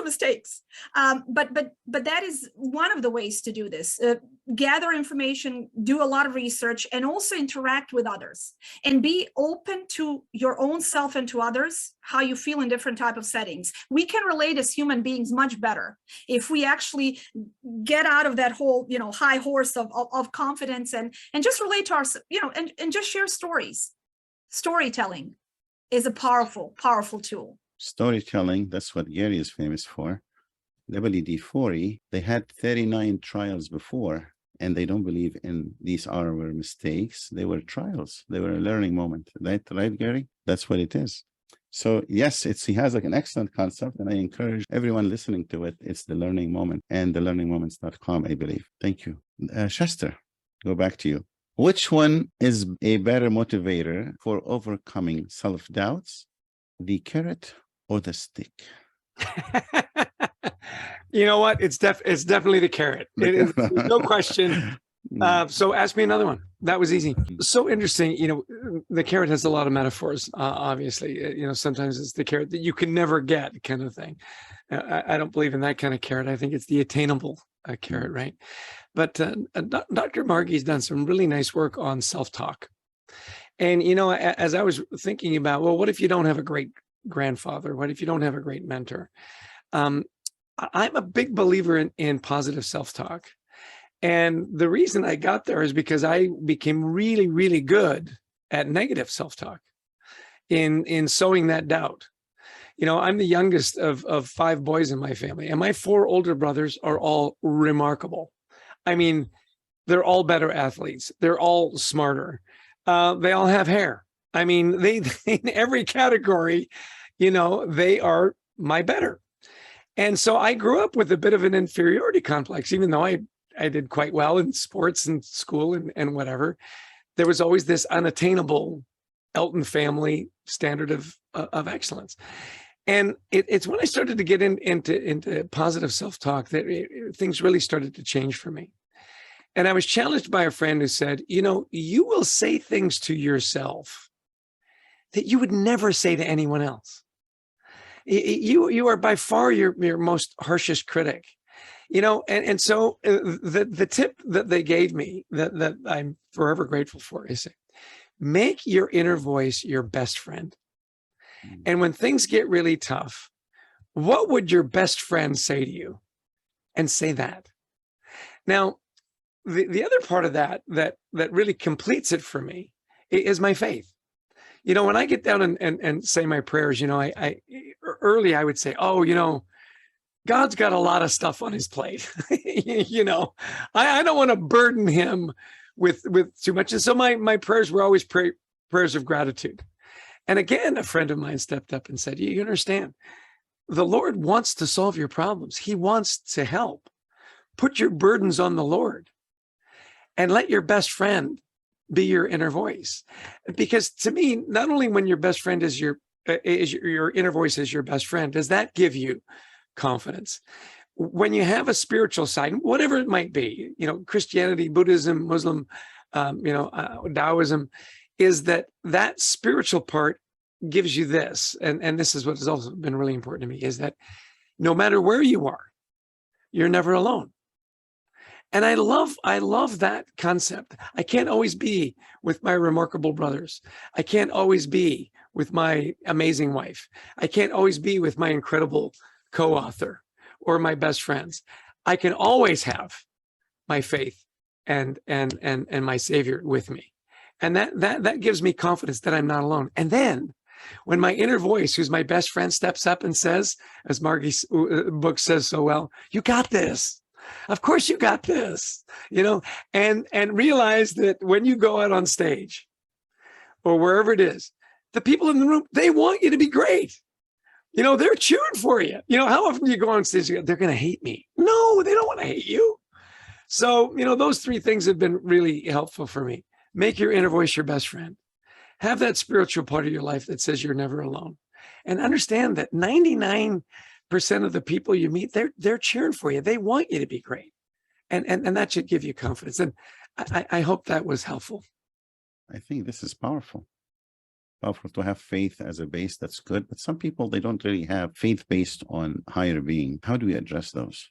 mistakes. But that is one of the ways to do this. Gather information, do a lot of research, and also interact with others, and be open to your own self and to others, how you feel in different type of settings. We can relate as human beings much better if we actually get out of that whole, high horse of confidence and just relate to ourselves, and just share stories. Storytelling is a powerful, powerful tool. Storytelling, that's what Garry is famous for. WD-40, they had 39 trials before, and they don't believe in these were mistakes. They were trials. They were a learning moment. Right, Garry? That's what it is. So yes, he has an excellent concept, and I encourage everyone listening to it. It's the learning moment, and thelearningmoments.com, I believe. Thank you. Chester, go back to you. Which one is a better motivator for overcoming self-doubts, the carrot or the stick? You know what? It's definitely the carrot. It is, no question. So ask me another one. That was easy. So interesting. The carrot has a lot of metaphors, obviously. Sometimes it's the carrot that you can never get kind of thing. I don't believe in that kind of carrot. I think it's the attainable carrot, right? But Dr. Margie's done some really nice work on self-talk. And, as I was thinking about, well, what if you don't have a great grandfather? What if you don't have a great mentor? I'm a big believer in positive self-talk. And the reason I got there is because I became really, really good at negative self-talk in sowing that doubt. I'm the youngest of 5 boys in my family, and my 4 older brothers are all remarkable. I mean, they're all better athletes. They're all smarter. They all have hair. I mean, they in every category, they are my better. And so I grew up with a bit of an inferiority complex, even though I did quite well in sports and school and whatever. There was always this unattainable Elton family standard of excellence. And it's when I started to get into positive self-talk that things really started to change for me. And I was challenged by a friend who said, you will say things to yourself that you would never say to anyone else. You are by far your most harshest critic. And so the tip that they gave me that I'm forever grateful for is make your inner voice your best friend. And when things get really tough, what would your best friend say to you? And say that. Now, the other part of that really completes it for me is my faith. When I get down and say my prayers, I early I would say, God's got a lot of stuff on his plate. I don't want to burden him with too much. And so my prayers were always prayers of gratitude. And again, a friend of mine stepped up and said, you understand, the Lord wants to solve your problems. He wants to help. Put your burdens on the Lord and let your best friend be your inner voice. Because to me, not only when your best friend is your inner voice is your best friend, does that give you confidence? When you have a spiritual side, whatever it might be, Christianity, Buddhism, Muslim, Taoism, is that spiritual part gives you this. And this is what has also been really important to me, is that no matter where you are, you're never alone. And I love that concept. I can't always be with my remarkable brothers. I can't always be with my amazing wife. I can't always be with my incredible co-author or my best friends. I can always have my faith and my Savior with me. And that gives me confidence that I'm not alone. And then when my inner voice, who's my best friend, steps up and says, as Margie's book says so well, you got this. Of course you got this, and realize that when you go out on stage or wherever it is, the people in the room, they want you to be great. They're cheering for you. How often do you go on stage and go, they're going to hate me? No, they don't want to hate you. So, those 3 things have been really helpful for me. Make your inner voice your best friend. Have that spiritual part of your life that says you're never alone. And understand that 99% of the people you meet, they're cheering for you. They want you to be great. And that should give you confidence. And I hope that was helpful. I think this is powerful. Powerful to have faith as a base. That's good. But some people, they don't really have faith based on higher being. How do we address those?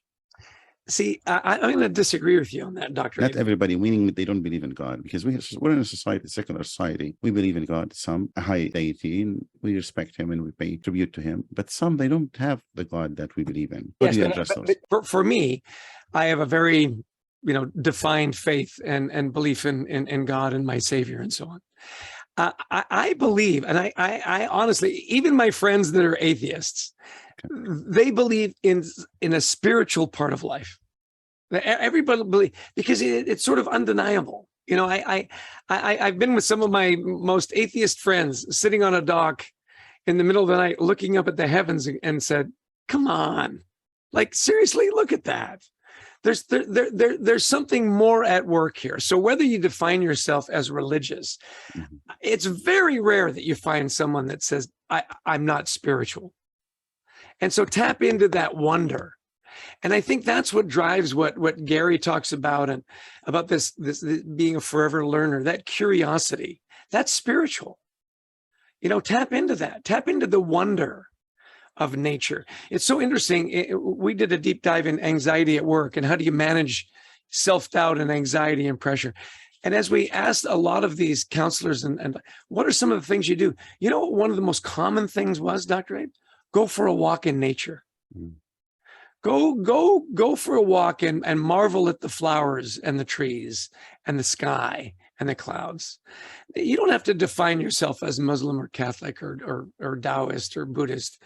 See, I'm going to disagree with you on that, Dr. Not everybody, meaning they don't believe in God, because we're in a society, secular society. We believe in God, some a high deity, and we respect him and we pay tribute to him. But some, they don't have the God that we believe in. How do you address those? For me, I have a very, defined faith and belief in God and my Savior and so on. I believe, and I honestly, even my friends that are atheists, they believe in a spiritual part of life. Everybody believes, because it's sort of undeniable. I've been with some of my most atheist friends sitting on a dock in the middle of the night, looking up at the heavens and said, come on, like, seriously, look at that. There's something more at work here. So whether you define yourself as religious, it's very rare that you find someone that says, I'm not spiritual. And so tap into that wonder. And I think that's what drives what Garry talks about, and about this being a forever learner, that curiosity, that's spiritual. Tap into that, tap into the wonder of nature. It's so interesting. We did a deep dive in anxiety at work and how do you manage self-doubt and anxiety and pressure. And as we asked a lot of these counselors, and what are some of the things you do? What one of the most common things was, Dr. Abe? Go for a walk in nature. Go for a walk and marvel at the flowers and the trees and the sky and the clouds. You don't have to define yourself as Muslim or Catholic or Taoist or Buddhist.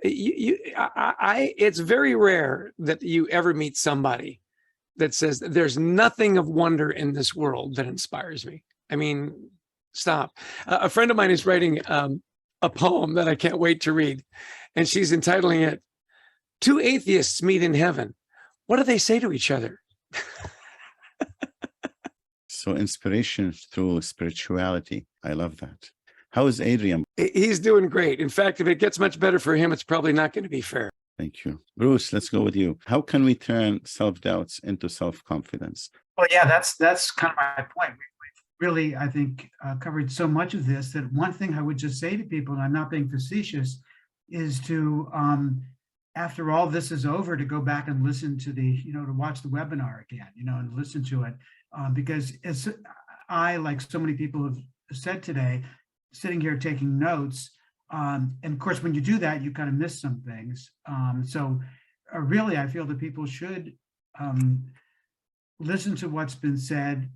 It's very rare that you ever meet somebody that says there's nothing of wonder in this world that inspires me. I mean, stop. A friend of mine is writing a poem that I can't wait to read, and she's entitling it, "Two Atheists Meet in Heaven. What do they say to each other?" So inspiration through spirituality. I love that. How is Adrian? He's doing great. In fact, if it gets much better for him, it's probably not going to be fair. Thank you. Bruce, let's go with you. How can we turn self-doubts into self-confidence? Well, yeah, that's kind of my point. We've really, I think, covered so much of this that one thing I would just say to people, and I'm not being facetious, is to, after all this is over, to go back and listen to to watch the webinar again, and listen to it. Because as I, like so many people have said today, sitting here taking notes, and of course, when you do that, you kind of miss some things. So really, I feel that people should listen to what's been said,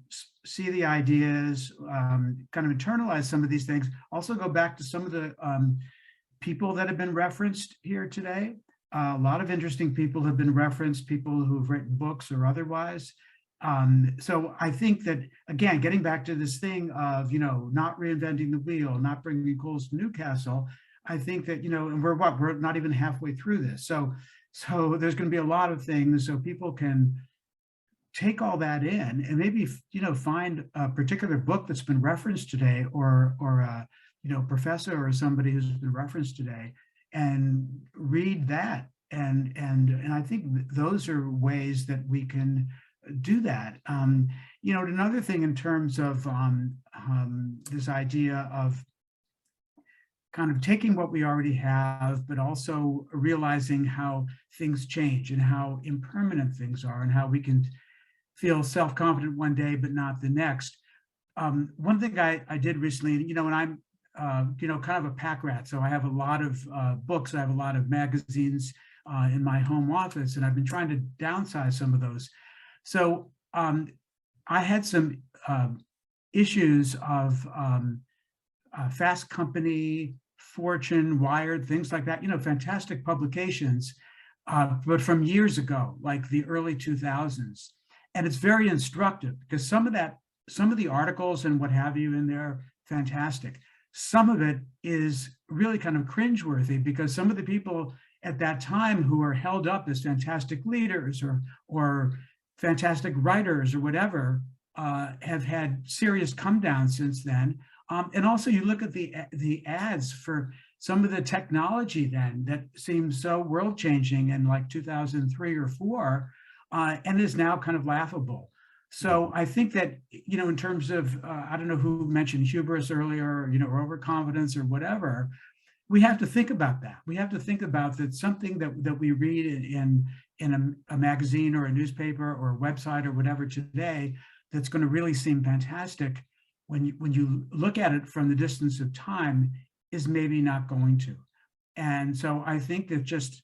see the ideas, kind of internalize some of these things. Also go back to some of the people that have been referenced here today. A lot of interesting people have been referenced, people who've written books or otherwise. So I think that, again, getting back to this thing of, not reinventing the wheel, not bringing coals to Newcastle, I think that, and we're not even halfway through this. So there's going to be a lot of things so people can take all that in and maybe, find a particular book that's been referenced today or a, professor or somebody who's been referenced today and read that. And I think those are ways that we can do that. Another thing in terms of this idea of kind of taking what we already have, but also realizing how things change and how impermanent things are and how we can feel self-confident one day, but not the next. One thing I did recently, and I'm, kind of a pack rat. So I have a lot of books, I have a lot of magazines in my home office, and I've been trying to downsize some of those. So I had some issues of Fast Company, Fortune, Wired, things like that, fantastic publications, but from years ago, like the early 2000s. And it's very instructive because some of the articles and what have you in there, fantastic. Some of it is really kind of cringeworthy because some of the people at that time who are held up as fantastic leaders or fantastic writers or whatever have had serious come down since then. And also you look at the ads for some of the technology then that seems so world changing in like 2003 or 4 and is now kind of laughable. So I think that, in terms of, I don't know who mentioned hubris earlier, or overconfidence or whatever, we have to think about that. We have to think about that something that we read in a magazine or a newspaper or a website or whatever today that's going to really seem fantastic when you look at it from the distance of time is maybe not going to. And so I think that just,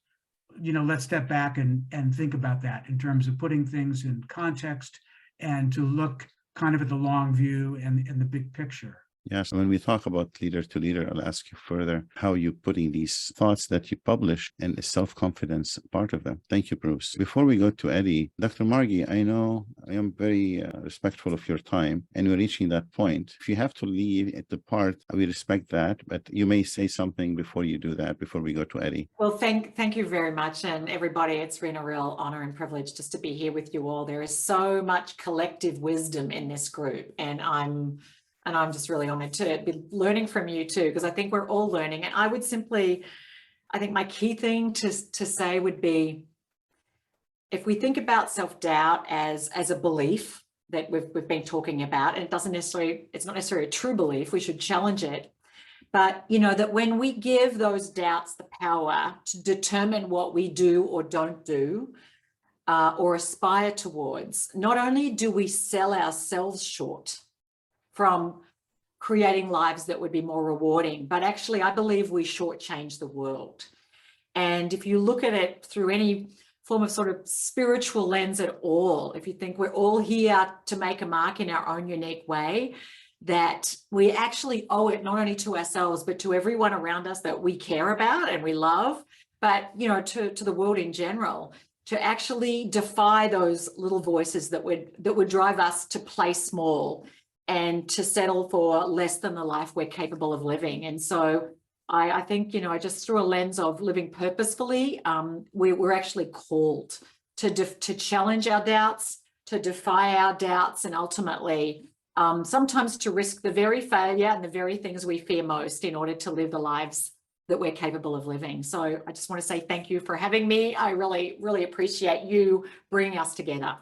let's step back and think about that in terms of putting things in context and to look kind of at the long view and the big picture. Yes, when we talk about leader to leader, I'll ask you further how you're putting these thoughts that you publish and self-confidence part of them. Thank you, Bruce. Before we go to Eddie, Dr. Margie, I know I am very respectful of your time and we're reaching that point. If you have to leave at the part, we respect that, but you may say something before you do that, before we go to Eddie. Well, thank you very much. And everybody, it's been a real honor and privilege just to be here with you all. There is so much collective wisdom in this group, and I'm just really honored to be learning from you too, because I think we're all learning. And I think my key thing to say would be, if we think about self-doubt as a belief that we've been talking about, and it's not necessarily a true belief, we should challenge it. But, you know, that when we give those doubts the power to determine what we do or don't do, or aspire towards, not only do we sell ourselves short from creating lives that would be more rewarding, but actually I believe we shortchange the world. And if you look at it through any form of sort of spiritual lens at all, if you think we're all here to make a mark in our own unique way, that we actually owe it not only to ourselves, but to everyone around us that we care about and we love, but, you know, to the world in general, to actually defy those little voices that would drive us to play small and to settle for less than the life we're capable of living. And so I think, you know, just through a lens of living purposefully, we're actually called to challenge our doubts, to defy our doubts, and ultimately sometimes to risk the very failure and the very things we fear most in order to live the lives that we're capable of living. So I just want to say thank you for having me. I really, really appreciate you bringing us together.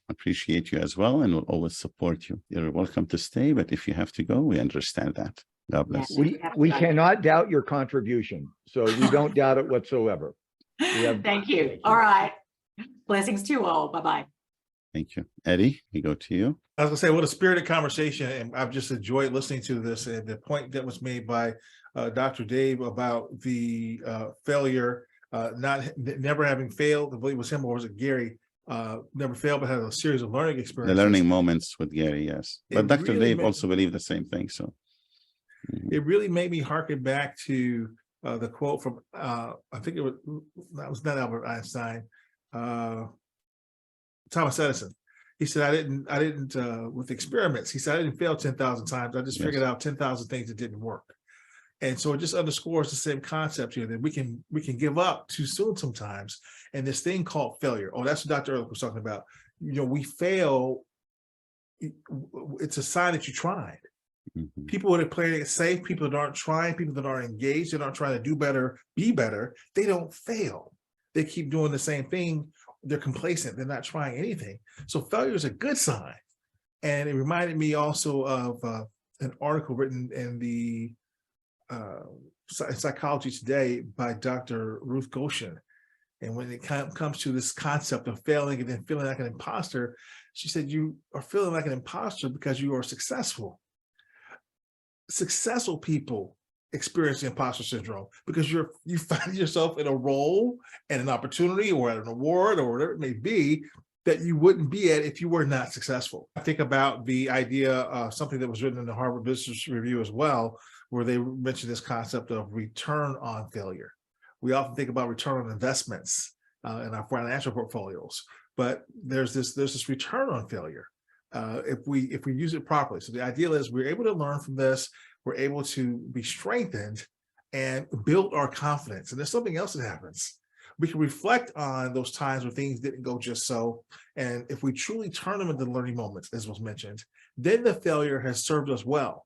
Appreciate you as well, and we'll always support you. You're welcome to stay, but if you have to go, we understand that. God bless. We cannot doubt your contribution, so we don't doubt it whatsoever. Thank you. All right. Blessings to you all. Bye-bye. Thank you. Eddie, we go to you. I was gonna say, what a spirited conversation, and I've just enjoyed listening to this, and the point that was made by Dr. Dave about the failure, never having failed. I believe it was him, or was it Gary? Never failed, but had a series of learning experiences. The learning moments with Gary, yes. But Dr. Dave also believed the same thing. So it really made me harken back to the quote from I think that was not Albert Einstein, Thomas Edison. He said, I didn't with experiments, he said, I didn't fail 10,000 times. I just figured out 10,000 things that didn't work. And so it just underscores the same concept here, that we can give up too soon sometimes. And this thing called failure. Oh, that's what Dr. Ulrich was talking about. You know, we fail. It's a sign that you tried. Mm-hmm. People that are playing it safe, people that aren't trying, people that aren't engaged, that aren't trying to do better, be better, they don't fail. They keep doing the same thing. They're complacent. They're not trying anything. So failure is a good sign. And it reminded me also of an article written in the Psychology Today by Dr. Ruth Goshen. And when it comes to this concept of failing and then feeling like an imposter, she said, you are feeling like an imposter because you are successful. Successful people experience the imposter syndrome because you find yourself in a role and an opportunity or at an award or whatever it may be that you wouldn't be at if you were not successful. I think about the idea of something that was written in the Harvard Business Review as well, where they mentioned this concept of return on failure. We often think about return on investments in our financial portfolios, but there's this return on failure if we use it properly. So the idea is we're able to learn from this, we're able to be strengthened and build our confidence. And there's something else that happens. We can reflect on those times where things didn't go just so. And if we truly turn them into learning moments, as was mentioned, then the failure has served us well.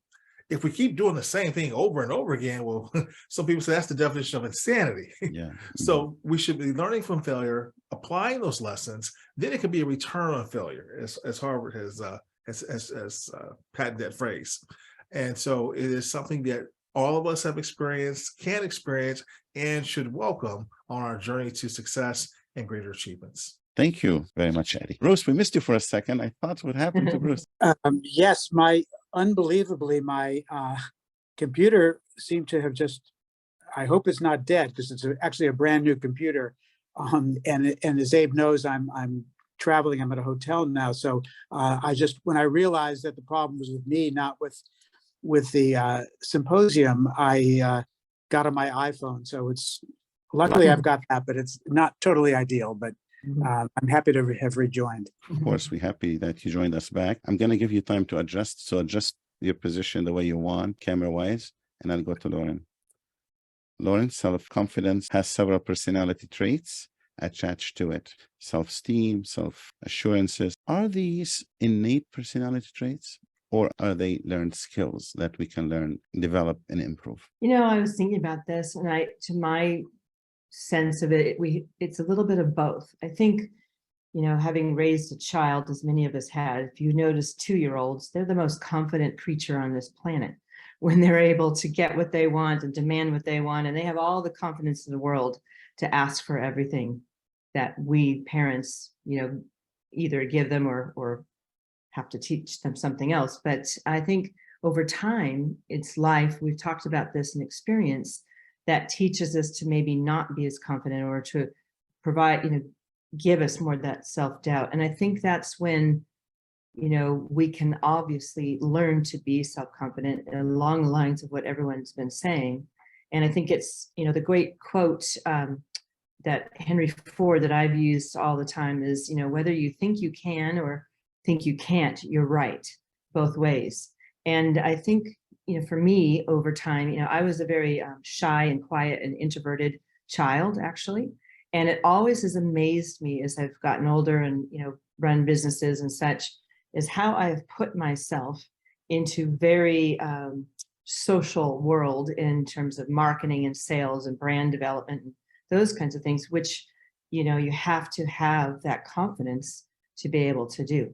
If we keep doing the same thing over and over again, well, some people say that's the definition of insanity. Yeah. So we should be learning from failure, applying those lessons. Then it can be a return on failure, as Harvard has patented that phrase. And so it is something that all of us have experienced, can experience, and should welcome on our journey to success and greater achievements. Thank you very much, Eddie. Bruce, we missed you for a second. I thought what happened to Bruce. Yes, unbelievably, my computer seemed to have just, I hope it's not dead because it's actually a brand new computer. And as Abe knows, I'm traveling, I'm at a hotel now. So when I realized that the problem was with me, not with the symposium, I got on my iPhone. So luckily I've got that, but it's not totally ideal, but I'm happy to have rejoined. Of course, we're happy that you joined us back. I'm going to give you time to adjust. So adjust your position the way you want, camera-wise, and I'll go to Lauren. Lauren, self-confidence has several personality traits attached to it. Self-esteem, self-assurances. Are these innate personality traits, or are they learned skills that we can learn, develop, and improve? You know, I was thinking about this, and to my sense of it, it's a little bit of both. I think you know, having raised a child, as many of us had, if you notice 2-year-olds, they're the most confident creature on this planet when they're able to get what they want and demand what they want. And they have all the confidence in the world to ask for everything that we parents, you know, either give them or have to teach them something else. But I think over time, it's life, we've talked about this in experience, that teaches us to maybe not be as confident or to provide, you know, give us more of that self-doubt. And I think that's when, you know, we can obviously learn to be self-confident along the lines of what everyone's been saying. And I think it's, you know, the great quote that Henry Ford that I've used all the time is, you know, whether you think you can or think you can't, you're right, both ways. And I think, you know, for me over time, you know, I was a very shy and quiet and introverted child, actually. And it always has amazed me as I've gotten older and, you know, run businesses and such, is how I've put myself into very social world in terms of marketing and sales and brand development and those kinds of things, which, you know, you have to have that confidence to be able to do.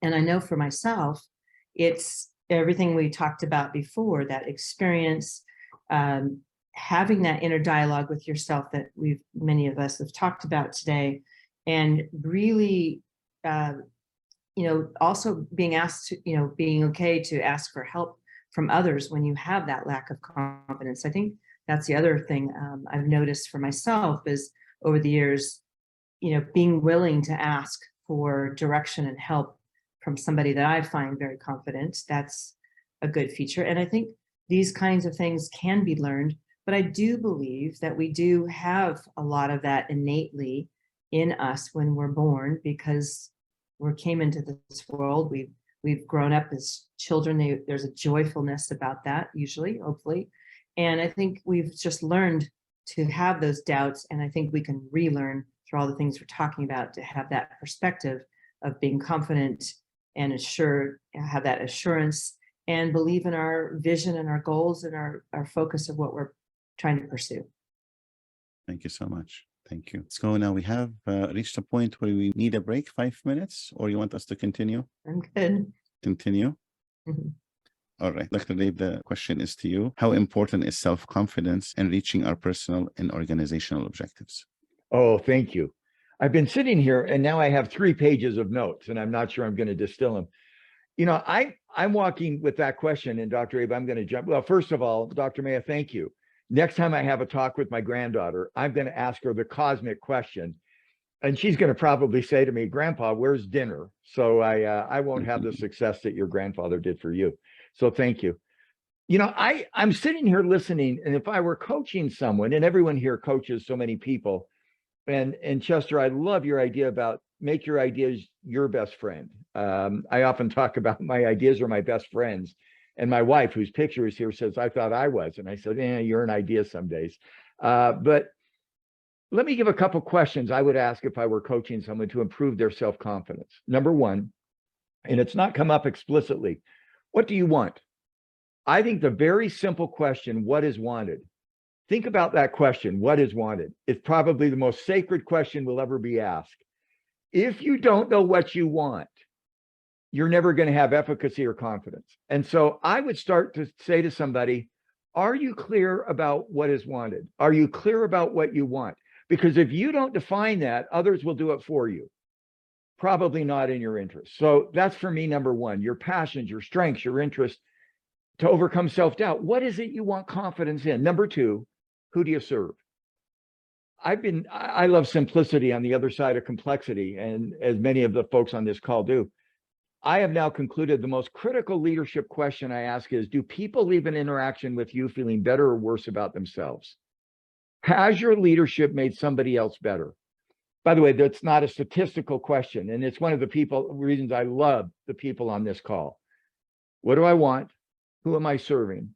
And I know for myself, it's everything we talked about before, that experience, having that inner dialogue with yourself that many of us have talked about today, and really, you know, also being asked to, you know, being okay to ask for help from others when you have that lack of confidence. I think that's the other thing I've noticed for myself is over the years, you know, being willing to ask for direction and help from somebody that I find very confident. That's a good feature. And I think these kinds of things can be learned, but I do believe that we do have a lot of that innately in us when we're born, because we came into this world, we've grown up as children. There's a joyfulness about that, usually, hopefully. And I think we've just learned to have those doubts, and I think we can relearn through all the things we're talking about to have that perspective of being confident and assured, have that assurance and believe in our vision and our goals and our focus of what we're trying to pursue. Thank you so much. Thank you. So now we have reached a point where we need a break, 5 minutes, or you want us to continue? I'm good. Continue? Mhm. All right. Dr. Dave, the question is to you. How important is self-confidence in reaching our personal and organizational objectives? Oh, thank you. I've been sitting here and now I have 3 pages of notes and I'm not sure I'm going to distill them. You know, I'm walking with that question, and Dr. Abe, I'm going to jump. Well, first of all, Dr. Maja, thank you. Next time I have a talk with my granddaughter, I'm going to ask her the cosmic question. And she's going to probably say to me, Grandpa, where's dinner? So I won't have the success that your grandfather did for you. So thank you. You know, I'm sitting here listening, and if I were coaching someone, and everyone here coaches so many people, and Chester, I love your idea about make your ideas your best friend. I often talk about my ideas are my best friends. And my wife, whose picture is here, says, I thought I was. And I said, you're an idea some days. But let me give a couple questions I would ask if I were coaching someone to improve their self-confidence. Number one, and it's not come up explicitly, what do you want? I think the very simple question, what is wanted? Think about that question, what is wanted? It's probably the most sacred question we'll ever be asked. If you don't know what you want, you're never going to have efficacy or confidence. And so I would start to say to somebody, are you clear about what is wanted? Are you clear about what you want? Because if you don't define that, others will do it for you. Probably not in your interest. So that's for me, number one, your passions, your strengths, your interests to overcome self-doubt. What is it you want confidence in? Number two, who do you serve? I love simplicity on the other side of complexity. And as many of the folks on this call do, I have now concluded the most critical leadership question I ask is, do people leave an interaction with you feeling better or worse about themselves? Has your leadership made somebody else better? By the way, that's not a statistical question. And it's one of the reasons I love the people on this call. What do I want? Who am I serving?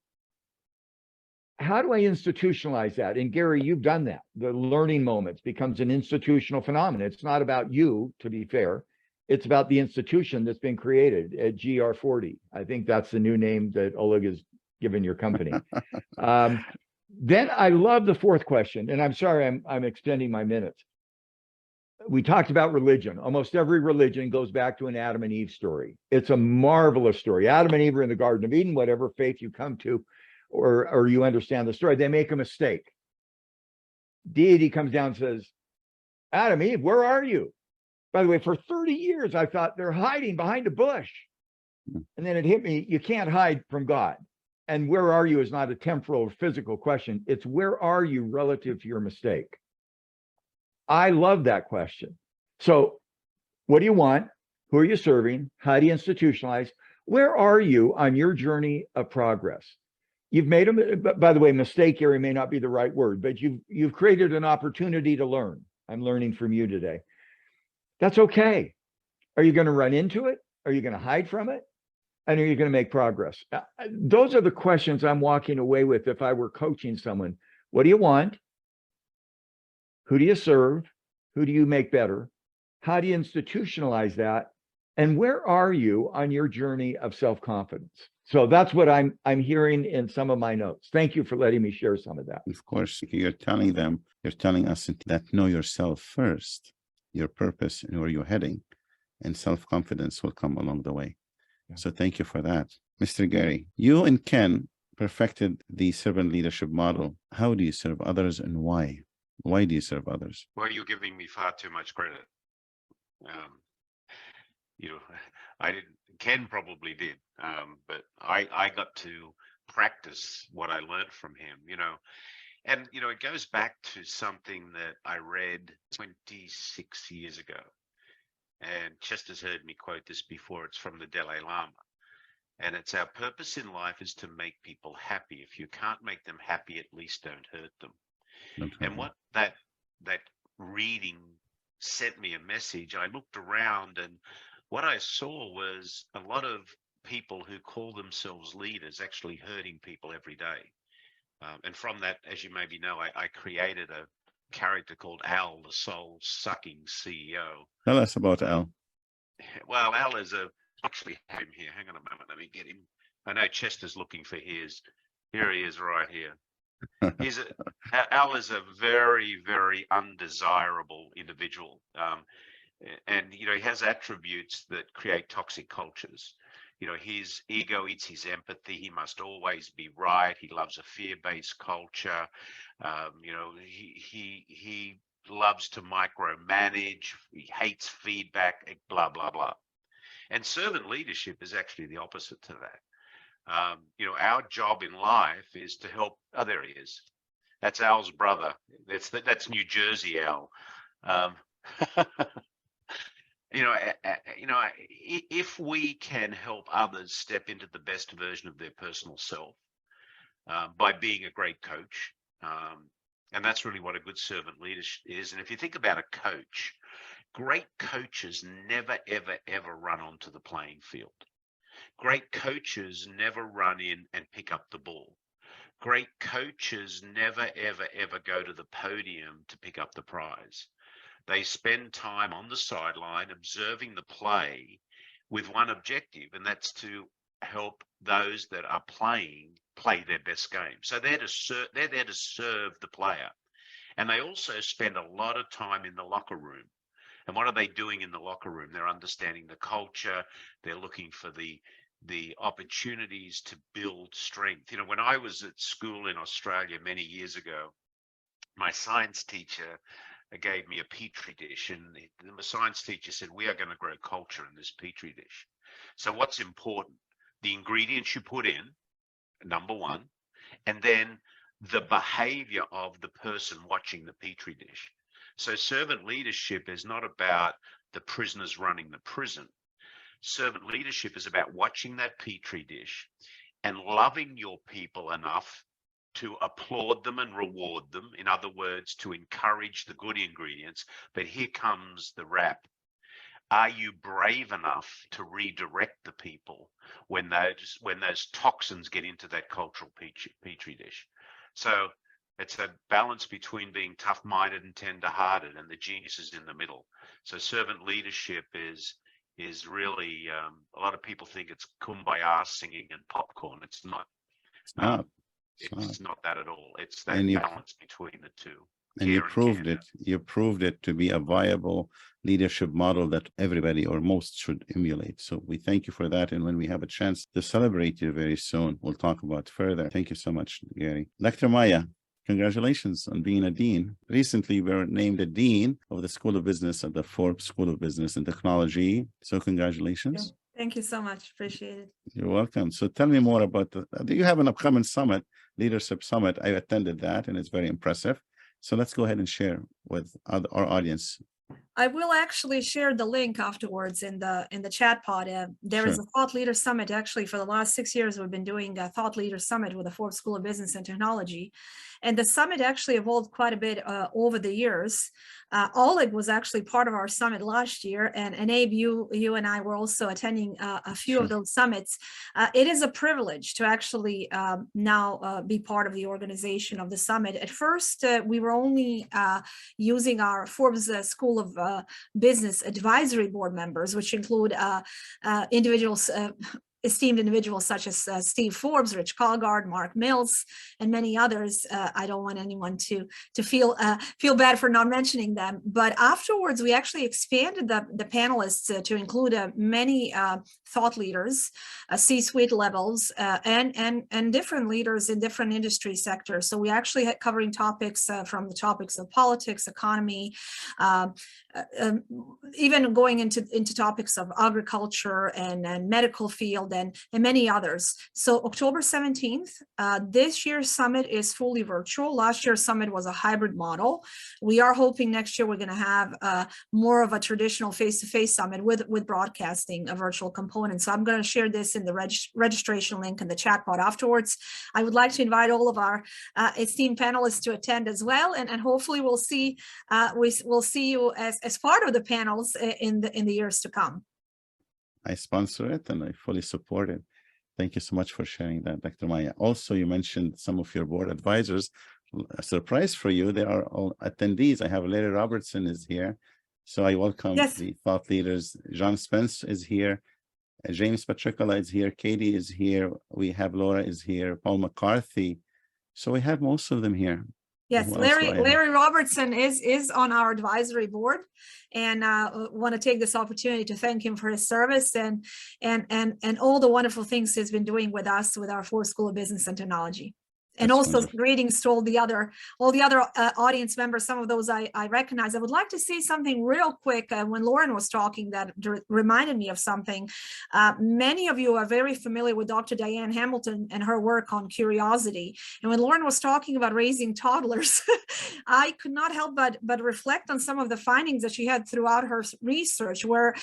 How do I institutionalize that? And Garry, you've done that. The learning moments becomes an institutional phenomenon. It's not about you, to be fair. It's about the institution that's been created at GR40. I think that's the new name that Ulrich has given your company. Then I love the fourth question, and I'm sorry I'm extending my minutes. we talked about religion. Almost every religion goes back to an Adam and Eve story. It's a marvelous story. Adam and Eve are in the Garden of Eden, whatever faith you come to, or you understand the story, they make a mistake. Deity comes down and says, Adam, Eve, where are you? By the way, for 30 years, I thought they're hiding behind a bush. And then it hit me, you can't hide from God. And where are you is not a temporal or physical question. It's where are you relative to your mistake? I love that question. So what do you want? Who are you serving? How do you institutionalize? Where are you on your journey of progress? You've made a, by the way, mistake area may not be the right word, but you've created an opportunity to learn. I'm learning from you today. That's okay. Are you going to run into it? Are you going to hide from it? And are you going to make progress? Those are the questions I'm walking away with if I were coaching someone. What do you want? Who do you serve? Who do you make better? How do you institutionalize that? And where are you on your journey of self-confidence? So that's what I'm hearing in some of my notes. Thank you for letting me share some of that. Of course, you're telling us that know yourself first, your purpose and where you're heading, and self-confidence will come along the way. Yeah. So thank you for that. Mr. Garry, you and Ken perfected the servant leadership model. How do you serve others and why? Why do you serve others? Well, you're giving me far too much credit. I didn't. Ken probably did, but I got to practice what I learned from him. And it goes back to something that I read 26 years ago. And Chester's heard me quote this before. It's from the Dalai Lama. And it's our purpose in life is to make people happy. If you can't make them happy, at least don't hurt them. Okay. And what that reading sent me a message. I looked around and what I saw was a lot of people who call themselves leaders actually hurting people every day. And from that, as you maybe know, I created a character called Al, the soul-sucking CEO. Tell us about Al. Well, Al is actually have him here. Hang on a moment, let me get him. I know Chester's looking for his. Here he is right here. Al is a very, very undesirable individual. And, he has attributes that create toxic cultures. His ego eats his empathy. He must always be right. He loves a fear-based culture. He loves to micromanage. He hates feedback, blah, blah, blah. And servant leadership is actually the opposite to that. Our job in life is to help. Oh, there he is. That's Al's brother. That's New Jersey Al. If we can help others step into the best version of their personal self by being a great coach, and that's really what a good servant leader is. And if you think about a coach, great coaches never, ever, ever run onto the playing field. Great coaches never run in and pick up the ball. Great coaches never, ever, ever go to the podium to pick up the prize. They spend time on the sideline observing the play with one objective, and that's to help those that are playing play their best game. So they're there to serve the player. And they also spend a lot of time in the locker room. And what are they doing in the locker room? They're understanding the culture. They're looking for the opportunities to build strength. When I was at school in Australia many years ago, my science teacher gave me a petri dish, and the science teacher said, we are going to grow culture in this petri dish. So what's important? The ingredients you put in, number one, and then the behavior of the person watching the petri dish. So servant leadership is not about the prisoners running the prison. Servant leadership is about watching that petri dish and loving your people enough to applaud them and reward them. In other words, to encourage the good ingredients. But here comes the wrap. Are you brave enough to redirect the people when those toxins get into that cultural petri dish? So it's a balance between being tough-minded and tender-hearted, and the genius is in the middle. So servant leadership is really, a lot of people think it's kumbaya singing and popcorn. It's not. It's not that at all. It's that balance between the two. And you proved it. You proved it to be a viable leadership model that everybody or most should emulate. So we thank you for that. And when we have a chance to celebrate you very soon, we'll talk about further. Thank you so much, Garry. Dr. Maja, congratulations on being a dean. Recently, we were named a dean of the School of Business at the Forbes School of Business and Technology. So congratulations. Thank you so much. Appreciate it. You're welcome. So tell me more about do you have an upcoming summit, leadership summit? I attended that and it's very impressive. So let's go ahead and share with our audience. I will actually share the link afterwards in the chat pod. There is a Thought Leader Summit. Actually, for the last 6 years, we've been doing a Thought Leader Summit with the Forbes School of Business and Technology. And the summit actually evolved quite a bit over the years. Oleg was actually part of our summit last year, and Abe, you and I were also attending a few of those summits. It is a privilege to actually now be part of the organization of the summit. At first, we were only using our Forbes School of Business Advisory Board members, which include individuals, esteemed individuals such as Steve Forbes, Rich Colgard, Mark Mills, and many others. I don't want anyone to feel bad for not mentioning them. But afterwards, we actually expanded the panelists to include many thought leaders, C-suite levels, and different leaders in different industry sectors. So we actually had covering topics from the topics of politics, economy, even going into topics of agriculture and medical field and many others. So October 17th, this year's summit is fully virtual. Last year's summit was a hybrid model. We are hoping next year we're going to have more of a traditional face-to-face summit with broadcasting a virtual component. So I'm going to share this in the registration link in the chat pod afterwards. I would like to invite all of our esteemed panelists to attend as well, and hopefully we'll see you as part of the panels in the years to come. I sponsor it and I fully support it. Thank you so much for sharing that, Dr. Maja. Also, you mentioned some of your board advisors. A surprise for you, they are all attendees. I have Larry Robertson is here. So I welcome the thought leaders. John Spence is here. James Patricola is here. Katie is here. We have Laura is here. Paul McCarthy. So we have most of them here. Yes, Larry Robertson is on our advisory board, and want to take this opportunity to thank him for his service and all the wonderful things he's been doing with us with our Forbes School of Business and Technology. And That's also wonderful. greetings to all the other audience members. Some of those I recognize. I would like to say something real quick. When Lauren was talking, that reminded me of something. Many of you are very familiar with Dr. Diane Hamilton and her work on curiosity. And when Lauren was talking about raising toddlers, I could not help but reflect on some of the findings that she had throughout her research, where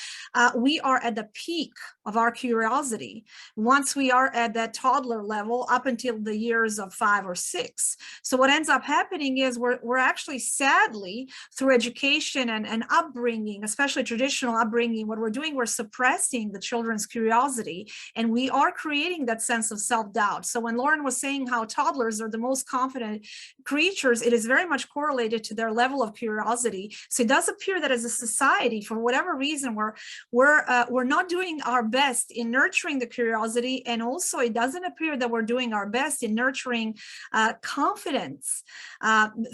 we are at the peak of our curiosity once we are at that toddler level up until the years of 5 or 6. So what ends up happening is we're actually, sadly, through education and upbringing, especially traditional upbringing, what we're doing, we're suppressing the children's curiosity, and we are creating that sense of self-doubt. So when Lauren was saying how toddlers are the most confident creatures, it is very much correlated to their level of curiosity. So it does appear that as a society, for whatever reason, we're not doing our best in nurturing the curiosity, and also it doesn't appear that we're doing our best in nurturing confidence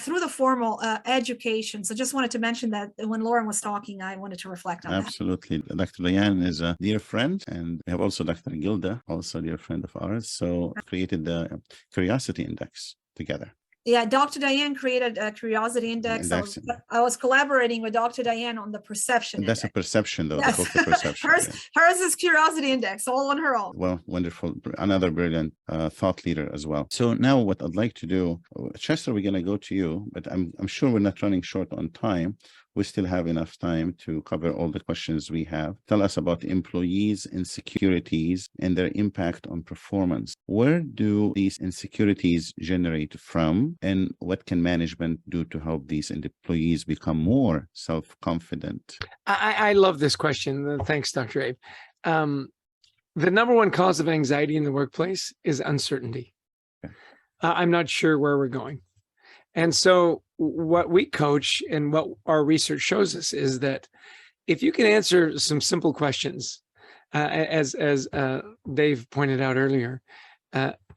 through the formal education. So just wanted to mention that when Lauren was talking, I wanted to reflect on that. Absolutely. Dr. Diane is a dear friend, and we have also Dr. Gilda, also a dear friend of ours. So created the Curiosity Index together. Yeah, Dr. Diane created a Curiosity Index. I was collaborating with Dr. Diane on the Perception Index. That's a perception, though. Yes. The perception. Hers is Curiosity Index, all on her own. Well, wonderful. Another brilliant thought leader as well. So now what I'd like to do, Chester, we're going to go to you, but I'm sure we're not running short on time. We still have enough time to cover all the questions we have. Tell us about employees' insecurities and their impact on performance. Where do these insecurities generate from, and what can management do to help these employees become more self-confident? I love this question. Thanks, Dr. Abe. The number one cause of anxiety in the workplace is uncertainty. Okay. I'm not sure where we're going. And so what we coach and what our research shows us is that if you can answer some simple questions, as Dave pointed out earlier,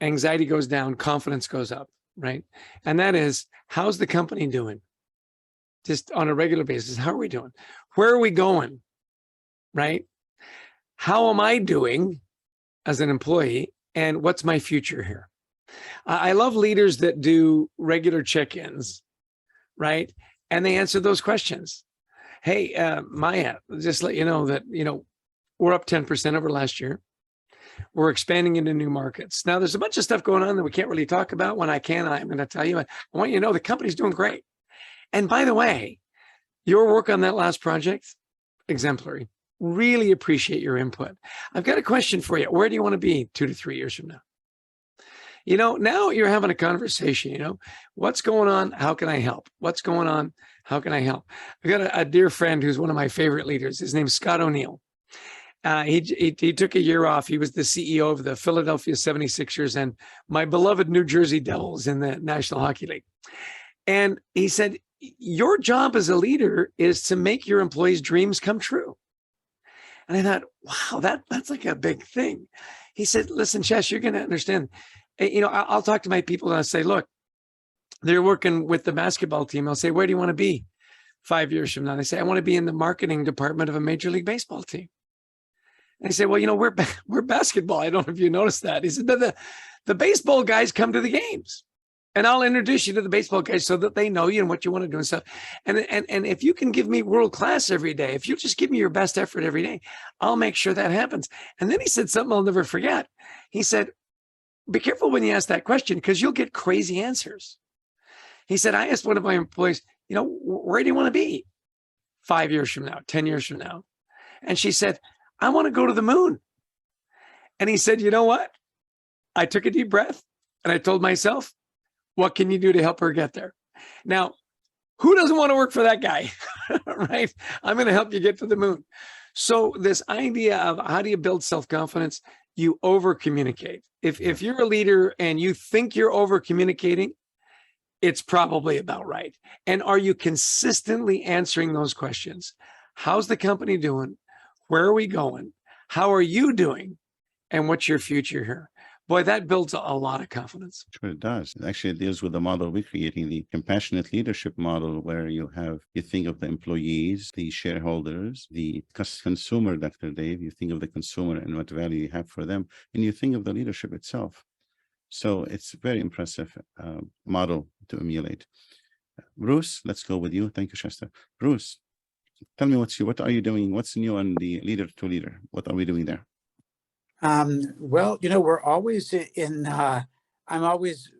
anxiety goes down, confidence goes up, right? And that is, how's the company doing? just on a regular basis. How are we doing? Where are we going? Right? How am I doing as an employee? And what's my future here? I love leaders that do regular check-ins, right? And they answer those questions. Hey, Maja, just let you know that, we're up 10% over last year. We're expanding into new markets. Now, there's a bunch of stuff going on that we can't really talk about. When I can, I'm going to tell you. I want you to know the company's doing great. And by the way, your work on that last project, exemplary. Really appreciate your input. I've got a question for you. Where do you want to be 2 to 3 years from now? Now you're having a conversation, what's going on? How can I help? What's going on? How can I help? I've got a dear friend who's one of my favorite leaders. His name's Scott O'Neill. He took a year off. He was the CEO of the Philadelphia 76ers and my beloved New Jersey Devils in the National Hockey League. And he said, your job as a leader is to make your employees' dreams come true. And I thought, wow, that's like a big thing. He said, listen, Chesh, you're going to understand. I'll talk to my people and I'll say, look, they're working with the basketball team. I'll say, where do you want to be 5 years from now? And they say, I want to be in the marketing department of a Major League Baseball team. And I say, well, we're basketball. I don't know if you noticed that. He said, but the baseball guys come to the games. And I'll introduce you to the baseball guys so that they know you and what you want to do and stuff. And if you can give me world class every day, if you just give me your best effort every day, I'll make sure that happens. And then he said something I'll never forget. He said, be careful when you ask that question because you'll get crazy answers. He said, I asked one of my employees, where do you want to be 5 years from now, 10 years from now? And she said, I want to go to the moon. And he said, you know what? I took a deep breath and I told myself, what can you do to help her get there? Now, who doesn't want to work for that guy, right? I'm going to help you get to the moon. So this idea of how do you build self-confidence? You over-communicate. If you're a leader and you think you're over-communicating, it's probably about right. And are you consistently answering those questions? How's the company doing? Where are we going? How are you doing? And what's your future here? Boy, that builds a lot of confidence. Sure, it does. It actually deals with the model we're creating, the compassionate leadership model, where you think of the employees, the shareholders, the consumer, Dr. Dave, you think of the consumer and what value you have for them, and you think of the leadership itself. So it's a very impressive model to emulate. Bruce, let's go with you. Thank you, Shasta. Bruce, tell me what are you doing? What's new on the leader to leader? What are we doing there? Well, we're always I'm always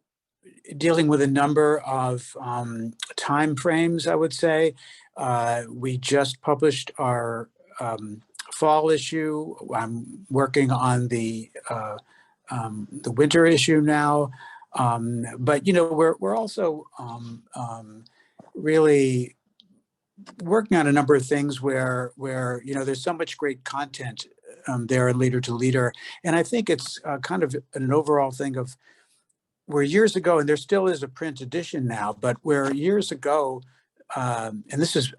dealing with a number of time frames, I would say. We just published our fall issue. I'm working on the winter issue now. But, we're also really working on a number of things where there's so much great content there in Leader to Leader. And I think it's kind of an overall thing of where years ago, and there still is a print edition now, but where years ago, and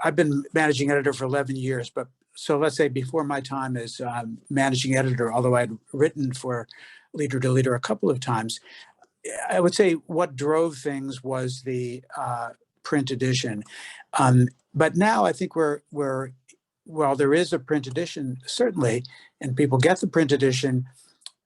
I've been managing editor for 11 years, but so let's say before my time as managing editor, although I'd written for Leader to Leader a couple of times, I would say what drove things was the print edition. But now I think while there is a print edition, certainly, and people get the print edition,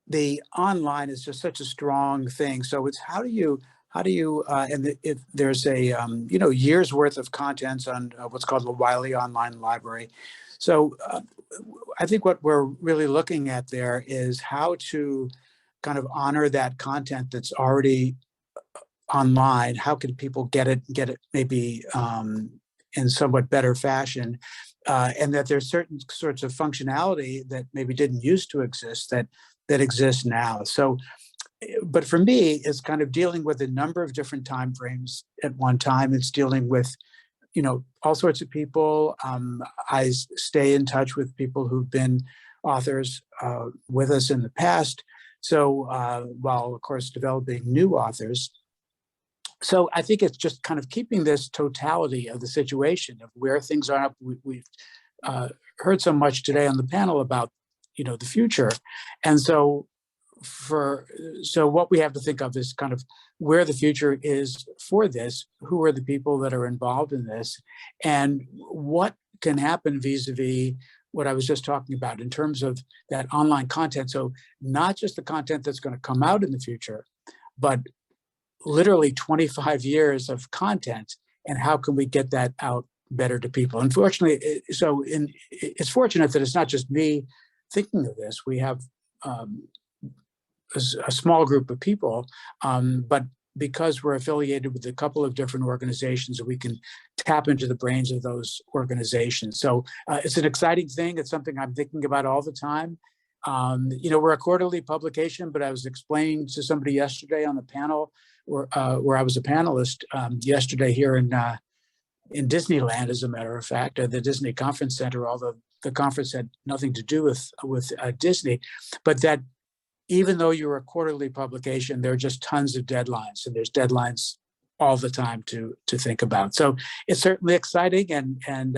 the online is just such a strong thing. So it's how do you if there's a years worth of contents on what's called the Wiley Online Library. So I think what we're really looking at there is how to kind of honor that content that's already online. How can people get it maybe in somewhat better fashion, and that there's certain sorts of functionality that maybe didn't used to exist that exists now. So, but for me, it's kind of dealing with a number of different time frames at one time. It's dealing with, all sorts of people. I stay in touch with people who've been authors with us in the past. So while, of course, developing new authors. So I think it's just kind of keeping this totality of the situation of where things are. We've heard so much today on the panel about, the future. And so so what we have to think of is kind of where the future is for this, who are the people that are involved in this, and what can happen vis-a-vis what I was just talking about in terms of that online content. So not just the content that's going to come out in the future, but literally 25 years of content, and how can we get that out better to people? Unfortunately, it's fortunate that it's not just me thinking of this. We have a small group of people, but because we're affiliated with a couple of different organizations, we can tap into the brains of those organizations. So it's an exciting thing. It's something I'm thinking about all the time. We're a quarterly publication, but I was explaining to somebody yesterday on the panel where I was a panelist yesterday here in Disneyland, as a matter of fact, at the Disney Conference Center, although the conference had nothing to do with Disney, but that even though you're a quarterly publication, there are just tons of deadlines, and there's deadlines all the time to think about. So it's certainly exciting, and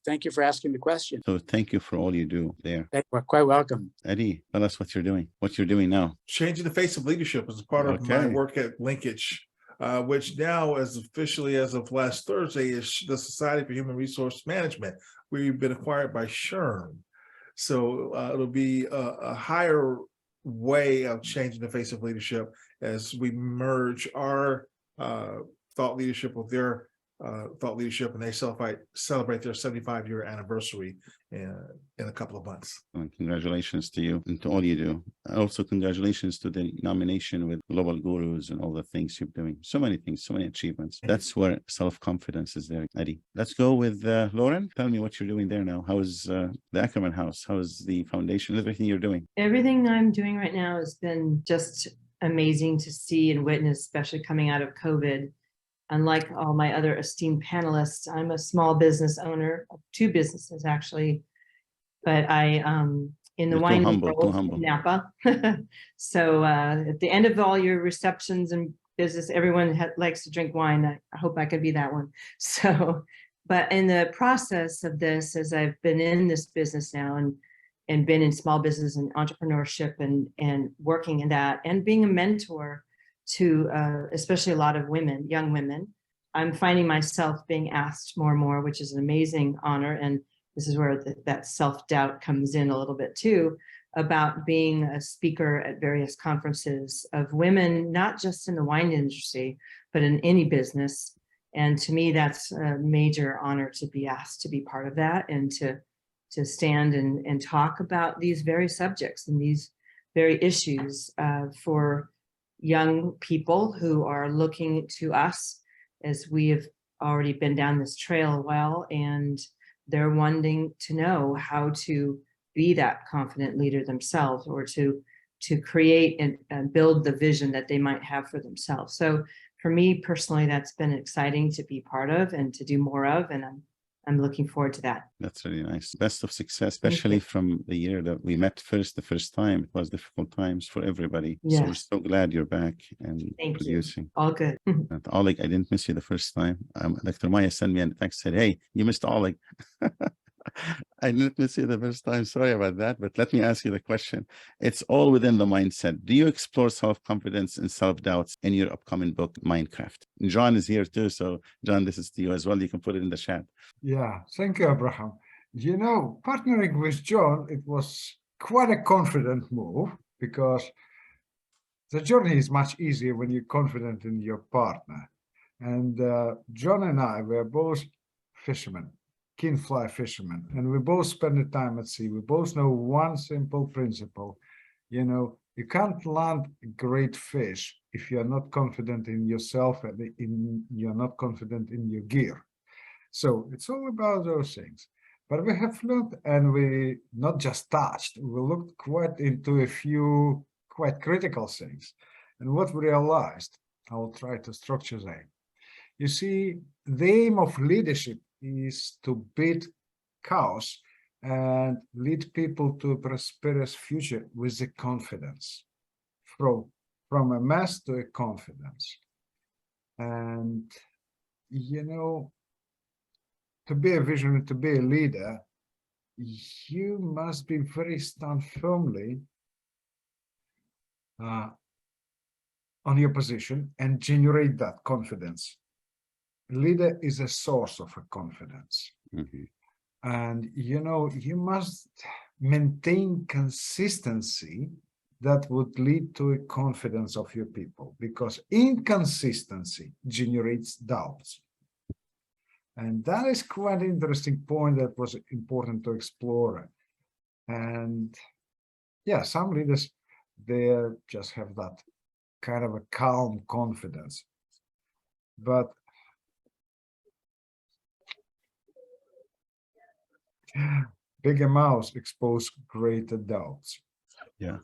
thank you for asking the question. So thank you for all you do there. You're quite welcome. Eddie, tell us what you're doing now. Changing the face of leadership is a part of my work at Linkage, which now, as officially as of last Thursday, is the Society for Human Resource Management. We've been acquired by SHRM. So it'll be a higher way of changing the face of leadership as we merge our thought leadership with their thought leadership, and they celebrate their 75-year anniversary in a couple of months. Well, congratulations to you and to all you do. Also, congratulations to the nomination with Global Gurus and all the things you're doing. So many things, so many achievements. That's where self-confidence is there, Eddie. Let's go with Lauren. Tell me what you're doing there now. How is the Ackerman House? How is the foundation? Everything you're doing? Everything I'm doing right now has been just amazing to see and witness, especially coming out of COVID. Unlike all my other esteemed panelists, I'm a small business owner of 2 businesses actually, but I in the wine world in Napa. So at the end of all your receptions and business, everyone likes to drink wine. I hope I could be that one. So, but in the process of this, as I've been in this business now and been in small business and entrepreneurship and working in that and being a mentor to especially a lot of women, young women, I'm finding myself being asked more and more, which is an amazing honor. And this is where that self-doubt comes in a little bit too, about being a speaker at various conferences of women, not just in the wine industry, but in any business. And to me, that's a major honor to be asked to be part of that and to stand and talk about these very subjects and these very issues for young people who are looking to us, as we have already been down this trail a while, and they're wanting to know how to be that confident leader themselves, or to create and build the vision that they might have for themselves. So for me personally, that's been exciting to be part of and to do more of, and I'm looking forward to that. That's really nice. Best of success, especially from the year that we met the first time. It was difficult times for everybody. Yes. So we're so glad you're back and Thank producing. You. All good. Oleg, I didn't miss you the first time. Dr. Maja sent me a text, said, hey, you missed Oleg. I didn't miss you the first time. Sorry about that. But let me ask you the question. It's all within the mindset. Do you explore self-confidence and self-doubts in your upcoming book, Mindcraft? John is here too. So John, this is to you as well. You can put it in the chat. Yeah, thank you, Abraham. You know, partnering with John, it was quite a confident move, because the journey is much easier when you're confident in your partner. And John and I were both fishermen, keen fly fishermen, and we both spend the time at sea. We both know one simple principle. You know, you can't land a great fish if you're not confident in yourself and you're not confident in your gear. So it's all about those things. But we have looked, and we not just touched, we looked quite into a few quite critical things. And what we realized, I will try to structure that. You see, the aim of leadership is to beat chaos and lead people to a prosperous future with the confidence, from a mess to a confidence. And, you know, to be a visionary, to be a leader, you must be very stand firmly on your position and generate that confidence. Leader is a source of a confidence. And you must maintain consistency that would lead to a confidence of your people, because inconsistency generates doubts. And that is quite an interesting point that was important to explore. And yeah, some leaders, they just have that kind of a calm confidence. But bigger mouths expose greater doubts. Yeah.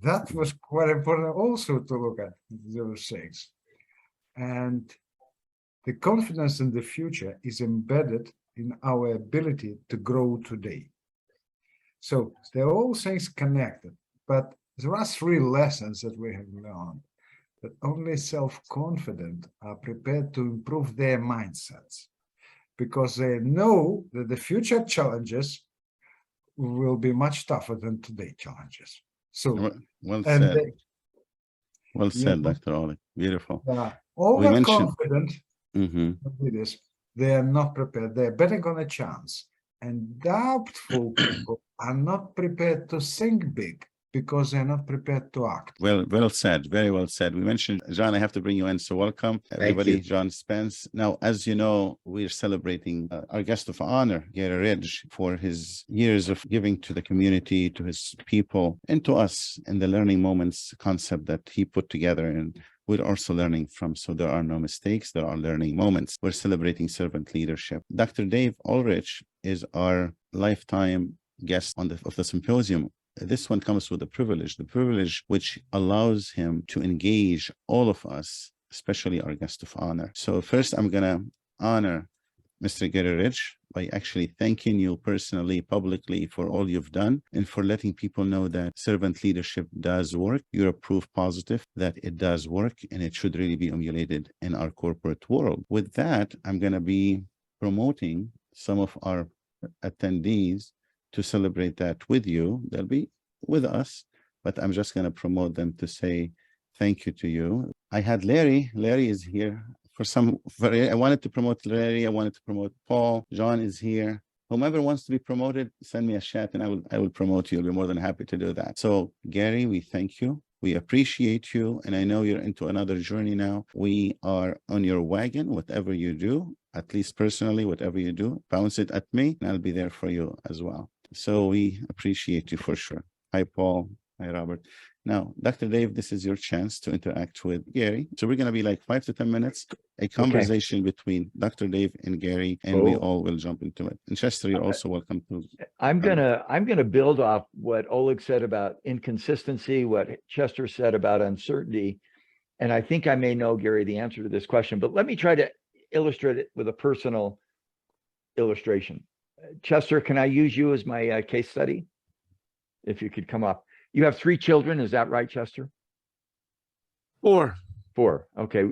That was quite important also to look at those things. And the confidence in the future is embedded in our ability to grow today. So they're all things connected, but there are 3 lessons that we have learned, that only self-confident are prepared to improve their mindsets, because they know that the future challenges will be much tougher than today's challenges. So well said. Well said, know, Dr. Ulrich. Beautiful. Overconfident leaders, they are not prepared. They're betting on a chance. And doubtful people are not prepared to think big because they're not prepared to act. Well said. Very well said. We mentioned, John, I have to bring you in. So welcome, everybody. John Spence. Now, as you know, we're celebrating our guest of honor, Garry Ridge, for his years of giving to the community, to his people, and to us in the learning moments concept that he put together. And we're also learning from. So there are no mistakes. There are learning moments. We're celebrating servant leadership. Dr. Dave Ulrich is our lifetime guest of the symposium. This one comes with the privilege which allows him to engage all of us, especially our guest of honor. So first, I'm going to honor Mr. Garry Ridge by actually thanking you personally, publicly, for all you've done and for letting people know that servant leadership does work. You're a proof positive that it does work, and it should really be emulated in our corporate world. With that, I'm going to be promoting some of our attendees to celebrate that with you. They'll be with us, but I'm just going to promote them to say thank you to you. I had Larry. Larry is here. I wanted to promote Larry. I wanted to promote Paul. John is here. Whomever wants to be promoted, send me a chat and I will promote you. I'll be more than happy to do that. So Garry, we thank you. We appreciate you. And I know you're into another journey now. We are on your wagon, whatever you do, at least personally, whatever you do, bounce it at me and I'll be there for you as well. So we appreciate you for sure. Hi, Paul. Hi, Robert. Now, Dr. Dave, this is your chance to interact with Garry. So we're going to be like 5 to 10 minutes, a conversation between Dr. Dave and Garry, and we all will jump into it. And Chester, you're also welcome to. I'm gonna build off what Oleg said about inconsistency, what Chester said about uncertainty, and I think I may know, Garry, the answer to this question. But let me try to illustrate it with a personal illustration. Chester, can I use you as my case study? If you could come up. You have 3 children, is that right, Chester? 4. 4. Okay.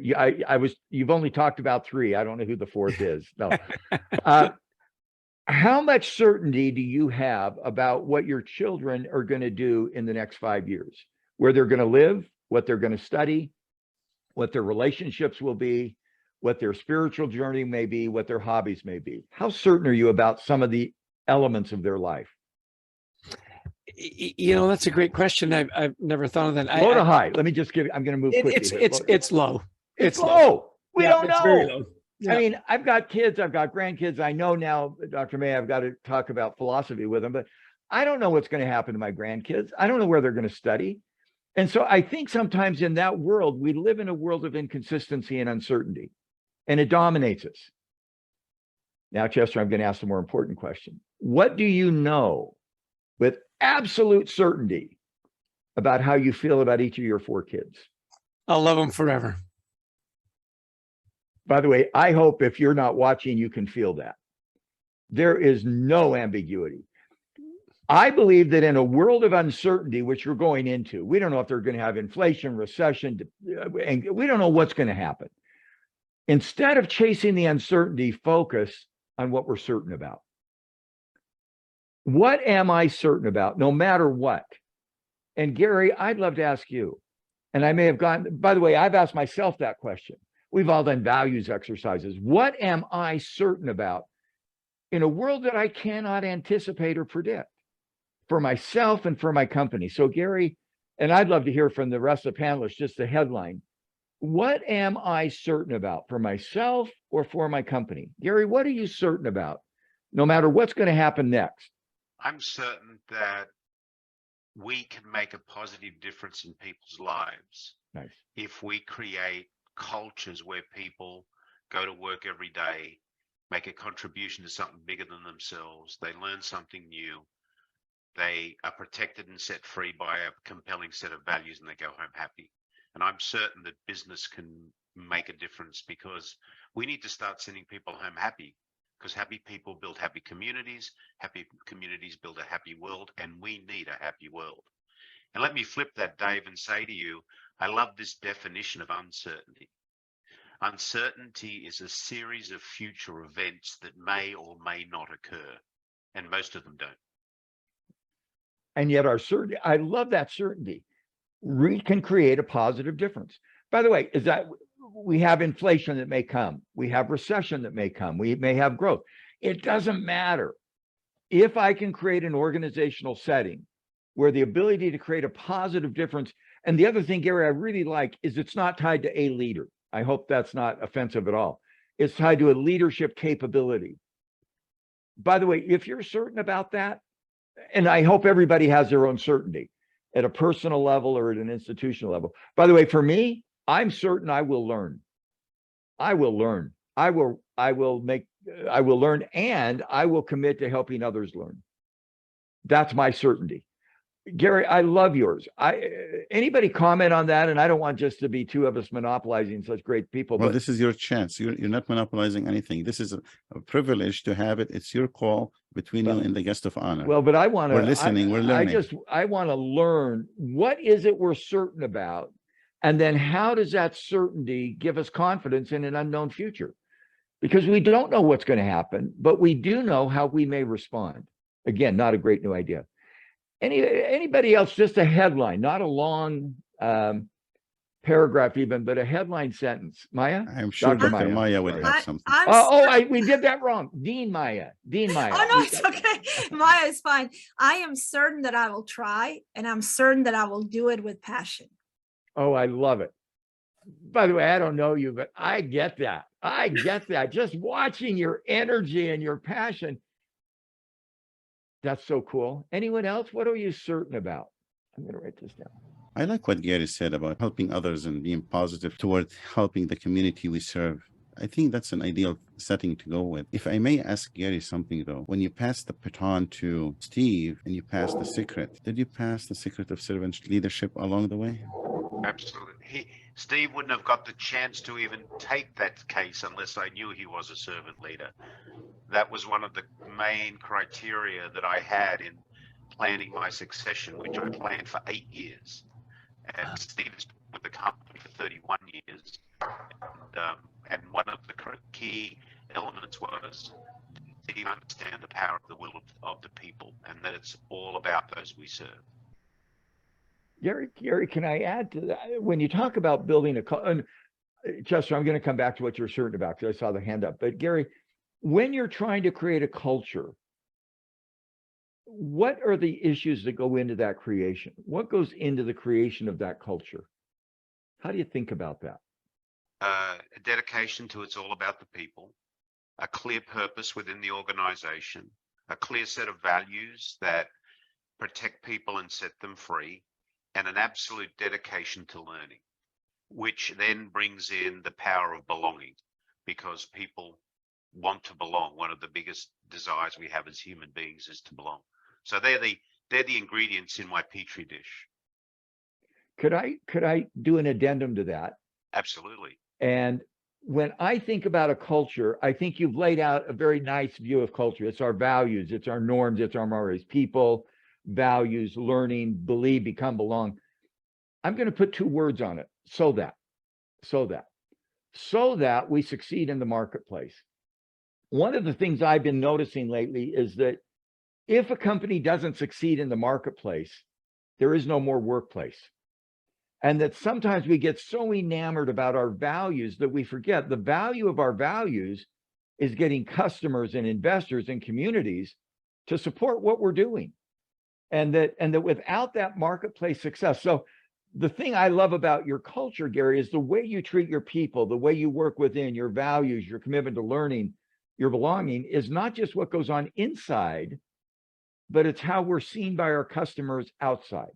You've only talked about 3. I don't know who the 4th is. No. How much certainty do you have about what your children are going to do in the next 5 years? Where they're going to live, what they're going to study, what their relationships will be, what their spiritual journey may be, what their hobbies may be? How certain are you about some of the elements of their life? You know, that's a great question. I've never thought of that. Low to high. Let me just give. I'm going to move quickly. It's low. It's low. We don't know. Very low. Yeah. I mean, I've got kids. I've got grandkids. I know now, Dr. May, I've got to talk about philosophy with them, but I don't know what's going to happen to my grandkids. I don't know where they're going to study. And so I think sometimes in that world, we live in a world of inconsistency and uncertainty, and it dominates us. Now, Chester, I'm going to ask the more important question. What do you know with absolute certainty about how you feel about each of your 4 kids? I'll love them forever. By the way, I hope if you're not watching, you can feel that. There is no ambiguity. I believe that in a world of uncertainty, which we're going into, we don't know if they're going to have inflation, recession, and we don't know what's going to happen. Instead of chasing the uncertainty, focus on what we're certain about. What am I certain about, no matter what? And Garry, I'd love to ask you, and I may have gone, by the way, I've asked myself that question. We've all done values exercises. What am I certain about in a world that I cannot anticipate or predict for myself and for my company? So Garry, and I'd love to hear from the rest of the panelists, just the headline. What am I certain about for myself or for my company? Garry, what are you certain about, no matter what's going to happen next? I'm certain that we can make a positive difference in people's lives. Nice. If we create cultures where people go to work every day, make a contribution to something bigger than themselves, they learn something new, they are protected and set free by a compelling set of values, and they go home happy. And I'm certain that business can make a difference, because we need to start sending people home happy, because happy people build happy communities build a happy world, and we need a happy world. And let me flip that, Dave, and say to you, I love this definition of uncertainty. Uncertainty is a series of future events that may or may not occur, and most of them don't. And yet our certainty, I love that certainty. We can create a positive difference. By the way, is that we have inflation that may come, we have recession that may come, we may have growth. It doesn't matter. If I can create an organizational setting where the ability to create a positive difference, and the other thing, Garry, I really like is it's not tied to a leader. I hope that's not offensive at all. It's tied to a leadership capability. By the way, if you're certain about that, and I hope everybody has their own certainty at a personal level or at an institutional level. By the way, for me, I'm certain I will learn. I will learn. I will learn, and I will commit to helping others learn. That's my certainty. Garry, I love yours. Anybody comment on that? And I don't want just to be two of us monopolizing such great people. Well, but this is your chance. You're not monopolizing anything. This is a privilege to have it. It's your call between you and the guest of honor. Well, but I want to. We're listening. We're learning. I want to learn, what is it we're certain about, and then how does that certainty give us confidence in an unknown future? Because we don't know what's going to happen, but we do know how we may respond. Again, not a great new idea. Anybody else? Just a headline, not a long paragraph even, but a headline sentence. Maja? I'm sure Dr. Maja would have something. We did that wrong. Dean Maja. Oh, no, it's okay. Maja is fine. I am certain that I will try, and I'm certain that I will do it with passion. Oh, I love it. By the way, I don't know you, but I get that. I get that. Just watching your energy and your passion. That's so cool. Anyone else? What are you certain about? I'm going to write this down. I like what Garry said about helping others and being positive toward helping the community we serve. I think that's an ideal setting to go with. If I may ask Garry something, though, when you passed the baton to Steve and you passed the secret, did you pass the secret of servant leadership along the way? Absolutely. Steve wouldn't have got the chance to even take that case unless I knew he was a servant leader. That was one of the main criteria that I had in planning my succession, which I planned for 8 years. And Steve's been with the company for 31 years. And one of the key elements was, did he understand the power of the will of the people, and that it's all about those we serve? Garry, can I add to that? When you talk about building and Chester, I'm going to come back to what you're certain about because I saw the hand up. But Garry, when you're trying to create a culture, what are the issues that go into that creation? What goes into the creation of that culture? How do you think about that? A dedication to it's all about the people, a clear purpose within the organization, a clear set of values that protect people and set them free, and an absolute dedication to learning, which then brings in the power of belonging, because people want to belong. One of the biggest desires we have as human beings is to belong. So they're the ingredients in my petri dish. Could I do an addendum to that? Absolutely. And when I think about a culture, I think you've laid out a very nice view of culture. It's our values, it's our norms, it's our mores, people, values, learning, believe, become, belong. I'm going to put 2 words on it. So that we succeed in the marketplace. One of the things I've been noticing lately is that if a company doesn't succeed in the marketplace, there is no more workplace. And that sometimes we get so enamored about our values that we forget the value of our values is getting customers and investors and communities to support what we're doing. And that without that marketplace success. So the thing I love about your culture, Garry, is the way you treat your people, the way you work within your values, your commitment to learning, your belonging is not just what goes on inside, but it's how we're seen by our customers outside.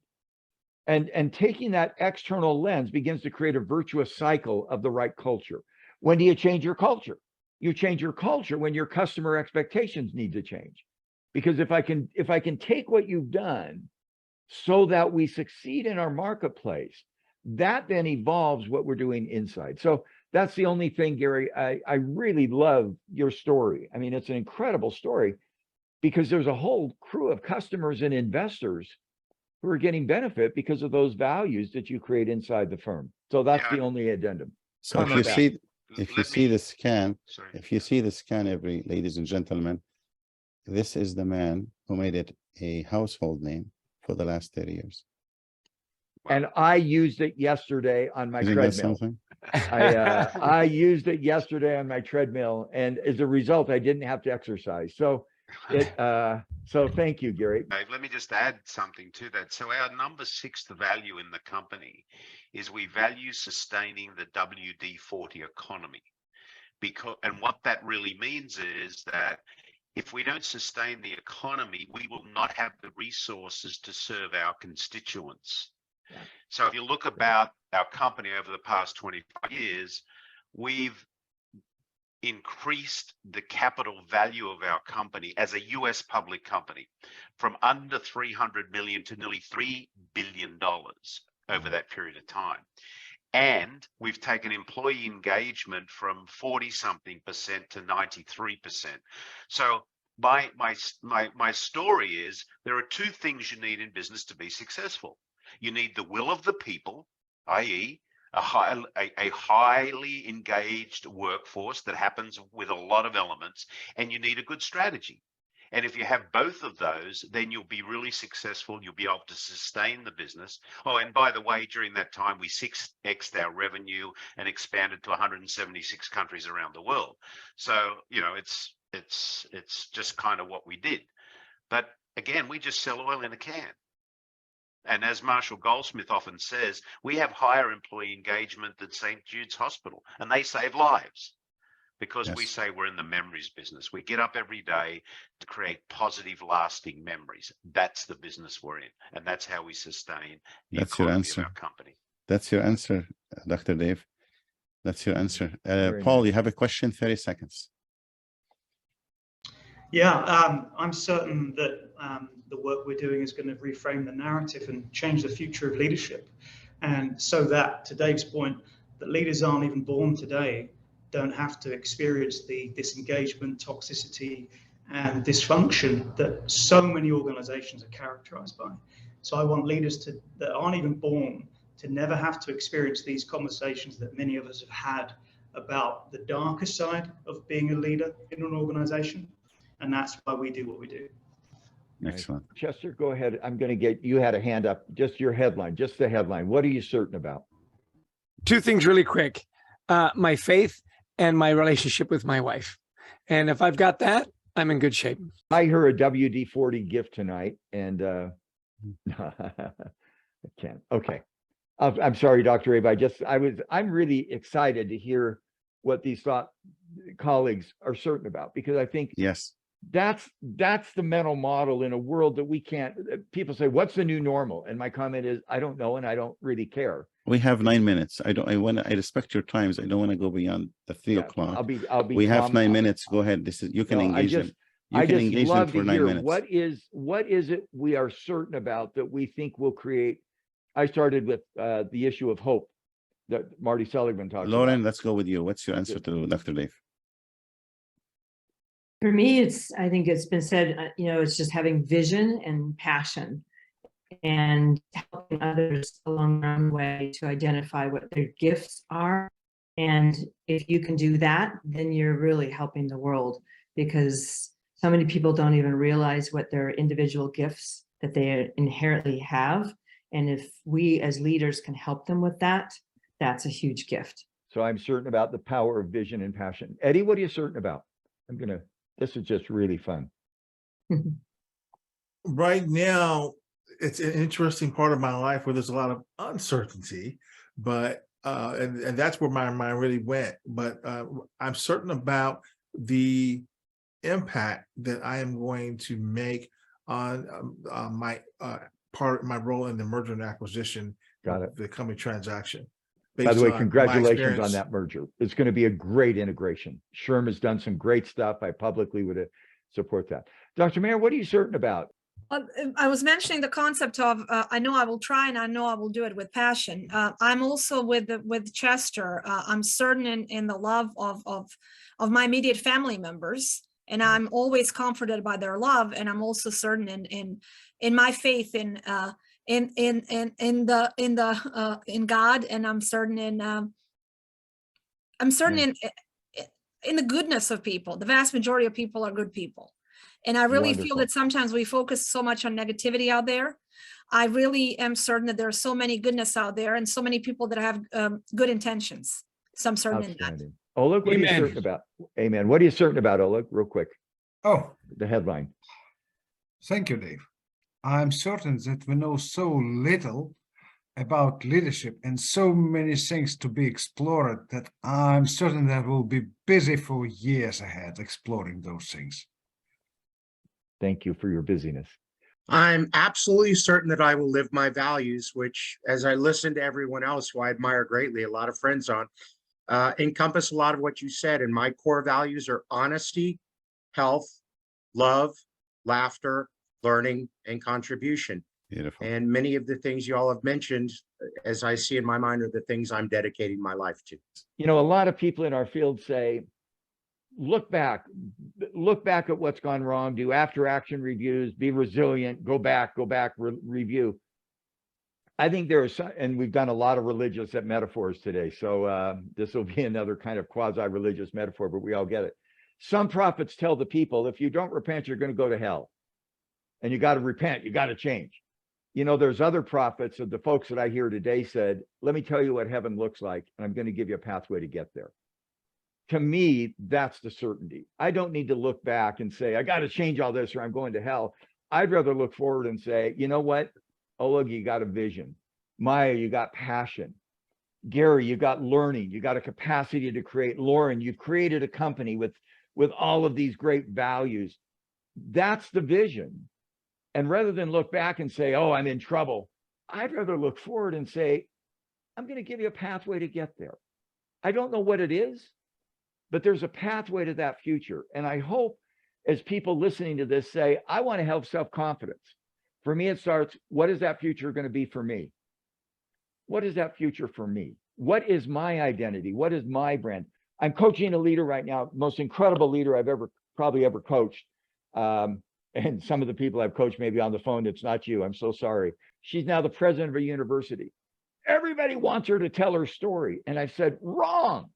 And taking that external lens begins to create a virtuous cycle of the right culture. When do you change your culture? You change your culture when your customer expectations need to change. Because if I can take what you've done so that we succeed in our marketplace, that then evolves what we're doing inside. So that's the only thing, Garry, I really love your story. I mean, it's an incredible story because there's a whole crew of customers and investors who are getting benefit because of those values that you create inside the firm. So that's the only addendum. So if you see the scan, ladies and gentlemen, this is the man who made it a household name for the last 30 years. And I used it yesterday on my treadmill. I used it yesterday on my treadmill, and as a result, I didn't have to exercise. So so thank you, Garry. Let me just add something to that. So our number 6 value in the company is we value sustaining the WD-40 economy. And what that really means is that if we don't sustain the economy, we will not have the resources to serve our constituents. Yeah. So if you look about our company over the past 25 years, we've increased the capital value of our company as a US public company from under 300 million to nearly $3 billion over that period of time. And we've taken employee engagement from 40-something% to 93%. So my story is there are 2 things you need in business to be successful. You need the will of the people, i.e., a highly engaged workforce that happens with a lot of elements, and you need a good strategy. And if you have both of those, then you'll be really successful. You'll be able to sustain the business. Oh, and by the way, during that time, we 6x'd our revenue and expanded to 176 countries around the world. So, you know, it's just kind of what we did. But again, we just sell oil in a can. And as Marshall Goldsmith often says, we have higher employee engagement than St. Jude's Hospital, and they save lives because we say we're in the memories business. We get up every day to create positive, lasting memories. That's the business we're in, and that's how we sustain the economy of our company. That's your answer, Dr. Dave. That's your answer. Paul, you have a question, 30 seconds. Yeah, I'm certain that the work we're doing is going to reframe the narrative and change the future of leadership. And so that, to Dave's point, that leaders aren't even born today, don't have to experience the disengagement, toxicity, and dysfunction that so many organizations are characterized by. So I want leaders that aren't even born to never have to experience these conversations that many of us have had about the darker side of being a leader in an organization. And that's why we do what we do. Excellent. Chester, go ahead. I'm going to get, you had a hand up, just your headline, just the headline. What are you certain about? 2 things really quick. My faith and my relationship with my wife. And if I've got that, I'm in good shape. I heard a WD-40 gift tonight, and I can't. Okay. I'm sorry, Dr. Abe. I'm really excited to hear what these thought colleagues are certain about, because I think that's the mental model in a world that we can't. People say, what's the new normal? And my comment is, I don't know, and I don't really care. We have 9 minutes. I respect your times. I don't want to go beyond the 3 o'clock. I'll be we have 9 minutes. Go ahead. You can engage them. You can engage them for 9 minutes. What is it we are certain about that we think will create? I started with the issue of hope that Marty Seligman talked about. Lauren, let's go with you. What's your answer to Dr. Dave? For me, I think it's been said, it's just having vision and passion and helping others along the way to identify what their gifts are. And if you can do that, then you're really helping the world, because so many people don't even realize what their individual gifts that they inherently have. And if we as leaders can help them with that, that's a huge gift. So I'm certain about the power of vision and passion. Eddie, what are you certain about? This is just really fun. Right now, it's an interesting part of my life where there's a lot of uncertainty, but and that's where my mind really went. But I'm certain about the impact that I am going to make on my role in the merger and acquisition. Got it. The coming transaction. By the way, on my congratulations on experience. that merger. It's going to be a great integration. Sherm has done some great stuff. I publicly would support that. Dr. Mayer, what are you certain about? I was mentioning the concept of I know I will try and I know I will do it with passion. I'm also with Chester. I'm certain in the love of my immediate family members, and I'm always comforted by their love. And I'm also certain in my faith in God, and I'm certain in the goodness of people. The vast majority of people are good people. And I really feel that sometimes we focus so much on negativity out there. I really am certain that there are so many goodness out there and so many people that have good intentions. So I'm certain in that. Oleg, what are you certain about? Amen. What are you certain about, Oleg? Real quick. Oh, the headline. Thank you, Dave. I'm certain that we know so little about leadership and so many things to be explored that I'm certain that we'll be busy for years ahead exploring those things. Thank you for your busyness. I'm absolutely certain that I will live my values, which, as I listen to everyone else who I admire greatly, a lot of friends on, encompass a lot of what you said. And my core values are honesty, health, love, laughter, learning, and contribution. Beautiful. And many of the things you all have mentioned, as I see in my mind, are the things I'm dedicating my life to. You know, a lot of people in our field say, look back at what's gone wrong, do after action reviews, be resilient, go back, review. I think there are some, and we've done a lot of religious metaphors today. So this will be another kind of quasi-religious metaphor, but we all get it. Some prophets tell the people, if you don't repent, you're going to go to hell. And you got to repent, you got to change. You know, there's other prophets of the folks that I hear today said, let me tell you what heaven looks like, and I'm going to give you a pathway to get there. To me, that's the certainty. I don't need to look back and say, I got to change all this or I'm going to hell. I'd rather look forward and say, you know what? Oleg, you got a vision. Maya, you got passion. Garry, you got learning. You got a capacity to create. Lauren, you've created a company with all of these great values. That's the vision. And rather than look back and say, oh, I'm in trouble, I'd rather look forward and say, I'm going to give you a pathway to get there. I don't know what it is, but there's a pathway to that future. And I hope as people listening to this say, I want to have self-confidence. For me, it starts, what is that future going to be for me? What is that future for me? What is my identity? What is my brand? I'm coaching a leader right now, most incredible leader I've probably ever coached. And some of the people I've coached maybe on the phone, it's not you. I'm so sorry. She's now the president of a university. Everybody wants her to tell her story. And I said, wrong.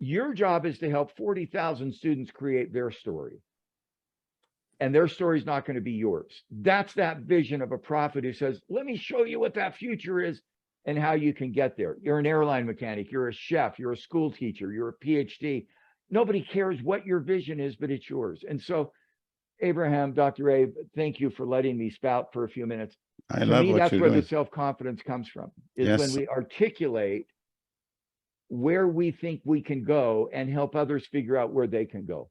Your job is to help 40,000 students create their story. And their story is not going to be yours. That's that vision of a prophet who says, let me show you what that future is and how you can get there. You're an airline mechanic, you're a chef, you're a school teacher, you're a PhD. Nobody cares what your vision is, but it's yours. And so, Abraham, Dr. Abe, thank you for letting me spout for a few minutes. I love what that's you're where doing. the self-confidence comes from, is Yes. when we articulate where we think we can go and help others figure out where they can go.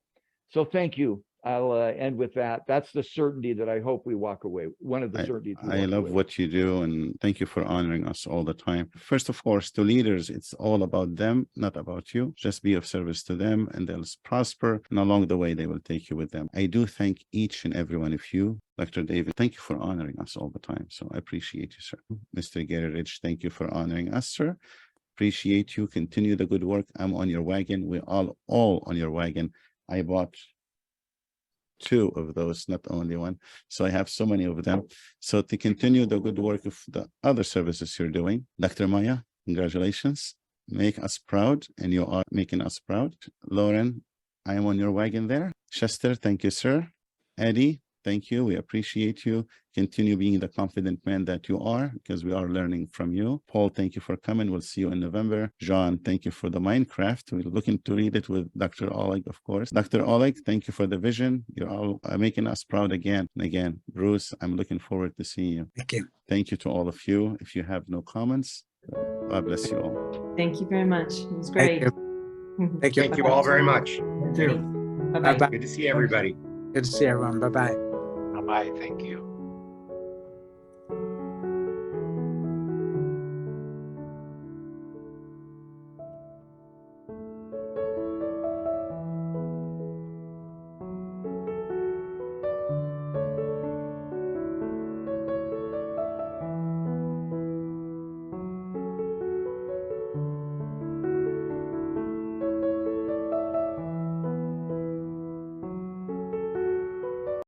So thank you. I'll end with that. That's the certainty that I hope we walk away. One of the certainties. I love what you do, and thank you for honoring us all the time. First, of course, to leaders, it's all about them, not about you. Just be of service to them, and they'll prosper. And along the way, they will take you with them. I do thank each and every one of you. Dr. David, thank you for honoring us all the time. So I appreciate you, sir. Mr. Garry Ridge, thank you for honoring us, sir. Appreciate you. Continue the good work. I'm on your wagon. We're all on your wagon. I bought 2 of those, not only 1. So I have so many of them. So to continue the good work of the other services you're doing, Dr. Maja, congratulations. Make us proud, and you are making us proud. Lauren, I am on your wagon there. Chester, thank you, sir. Eddie, thank you. We appreciate you. Continue being the confident man that you are, because we are learning from you. Paul, thank you for coming. We'll see you in November. John, thank you for the Minecraft. We're looking to read it with Dr. Oleg, of course. Dr. Oleg, thank you for the vision. You're all making us proud again and again. Bruce, I'm looking forward to seeing you. Thank you. Thank you to all of you. If you have no comments, God bless you all. Thank you very much. It was Thank great. you. Thank you. Thank you all very much. You too. Bye-bye. Bye-bye. Good to see everybody. Good to see everyone. Bye-bye. Bye-bye. Thank you.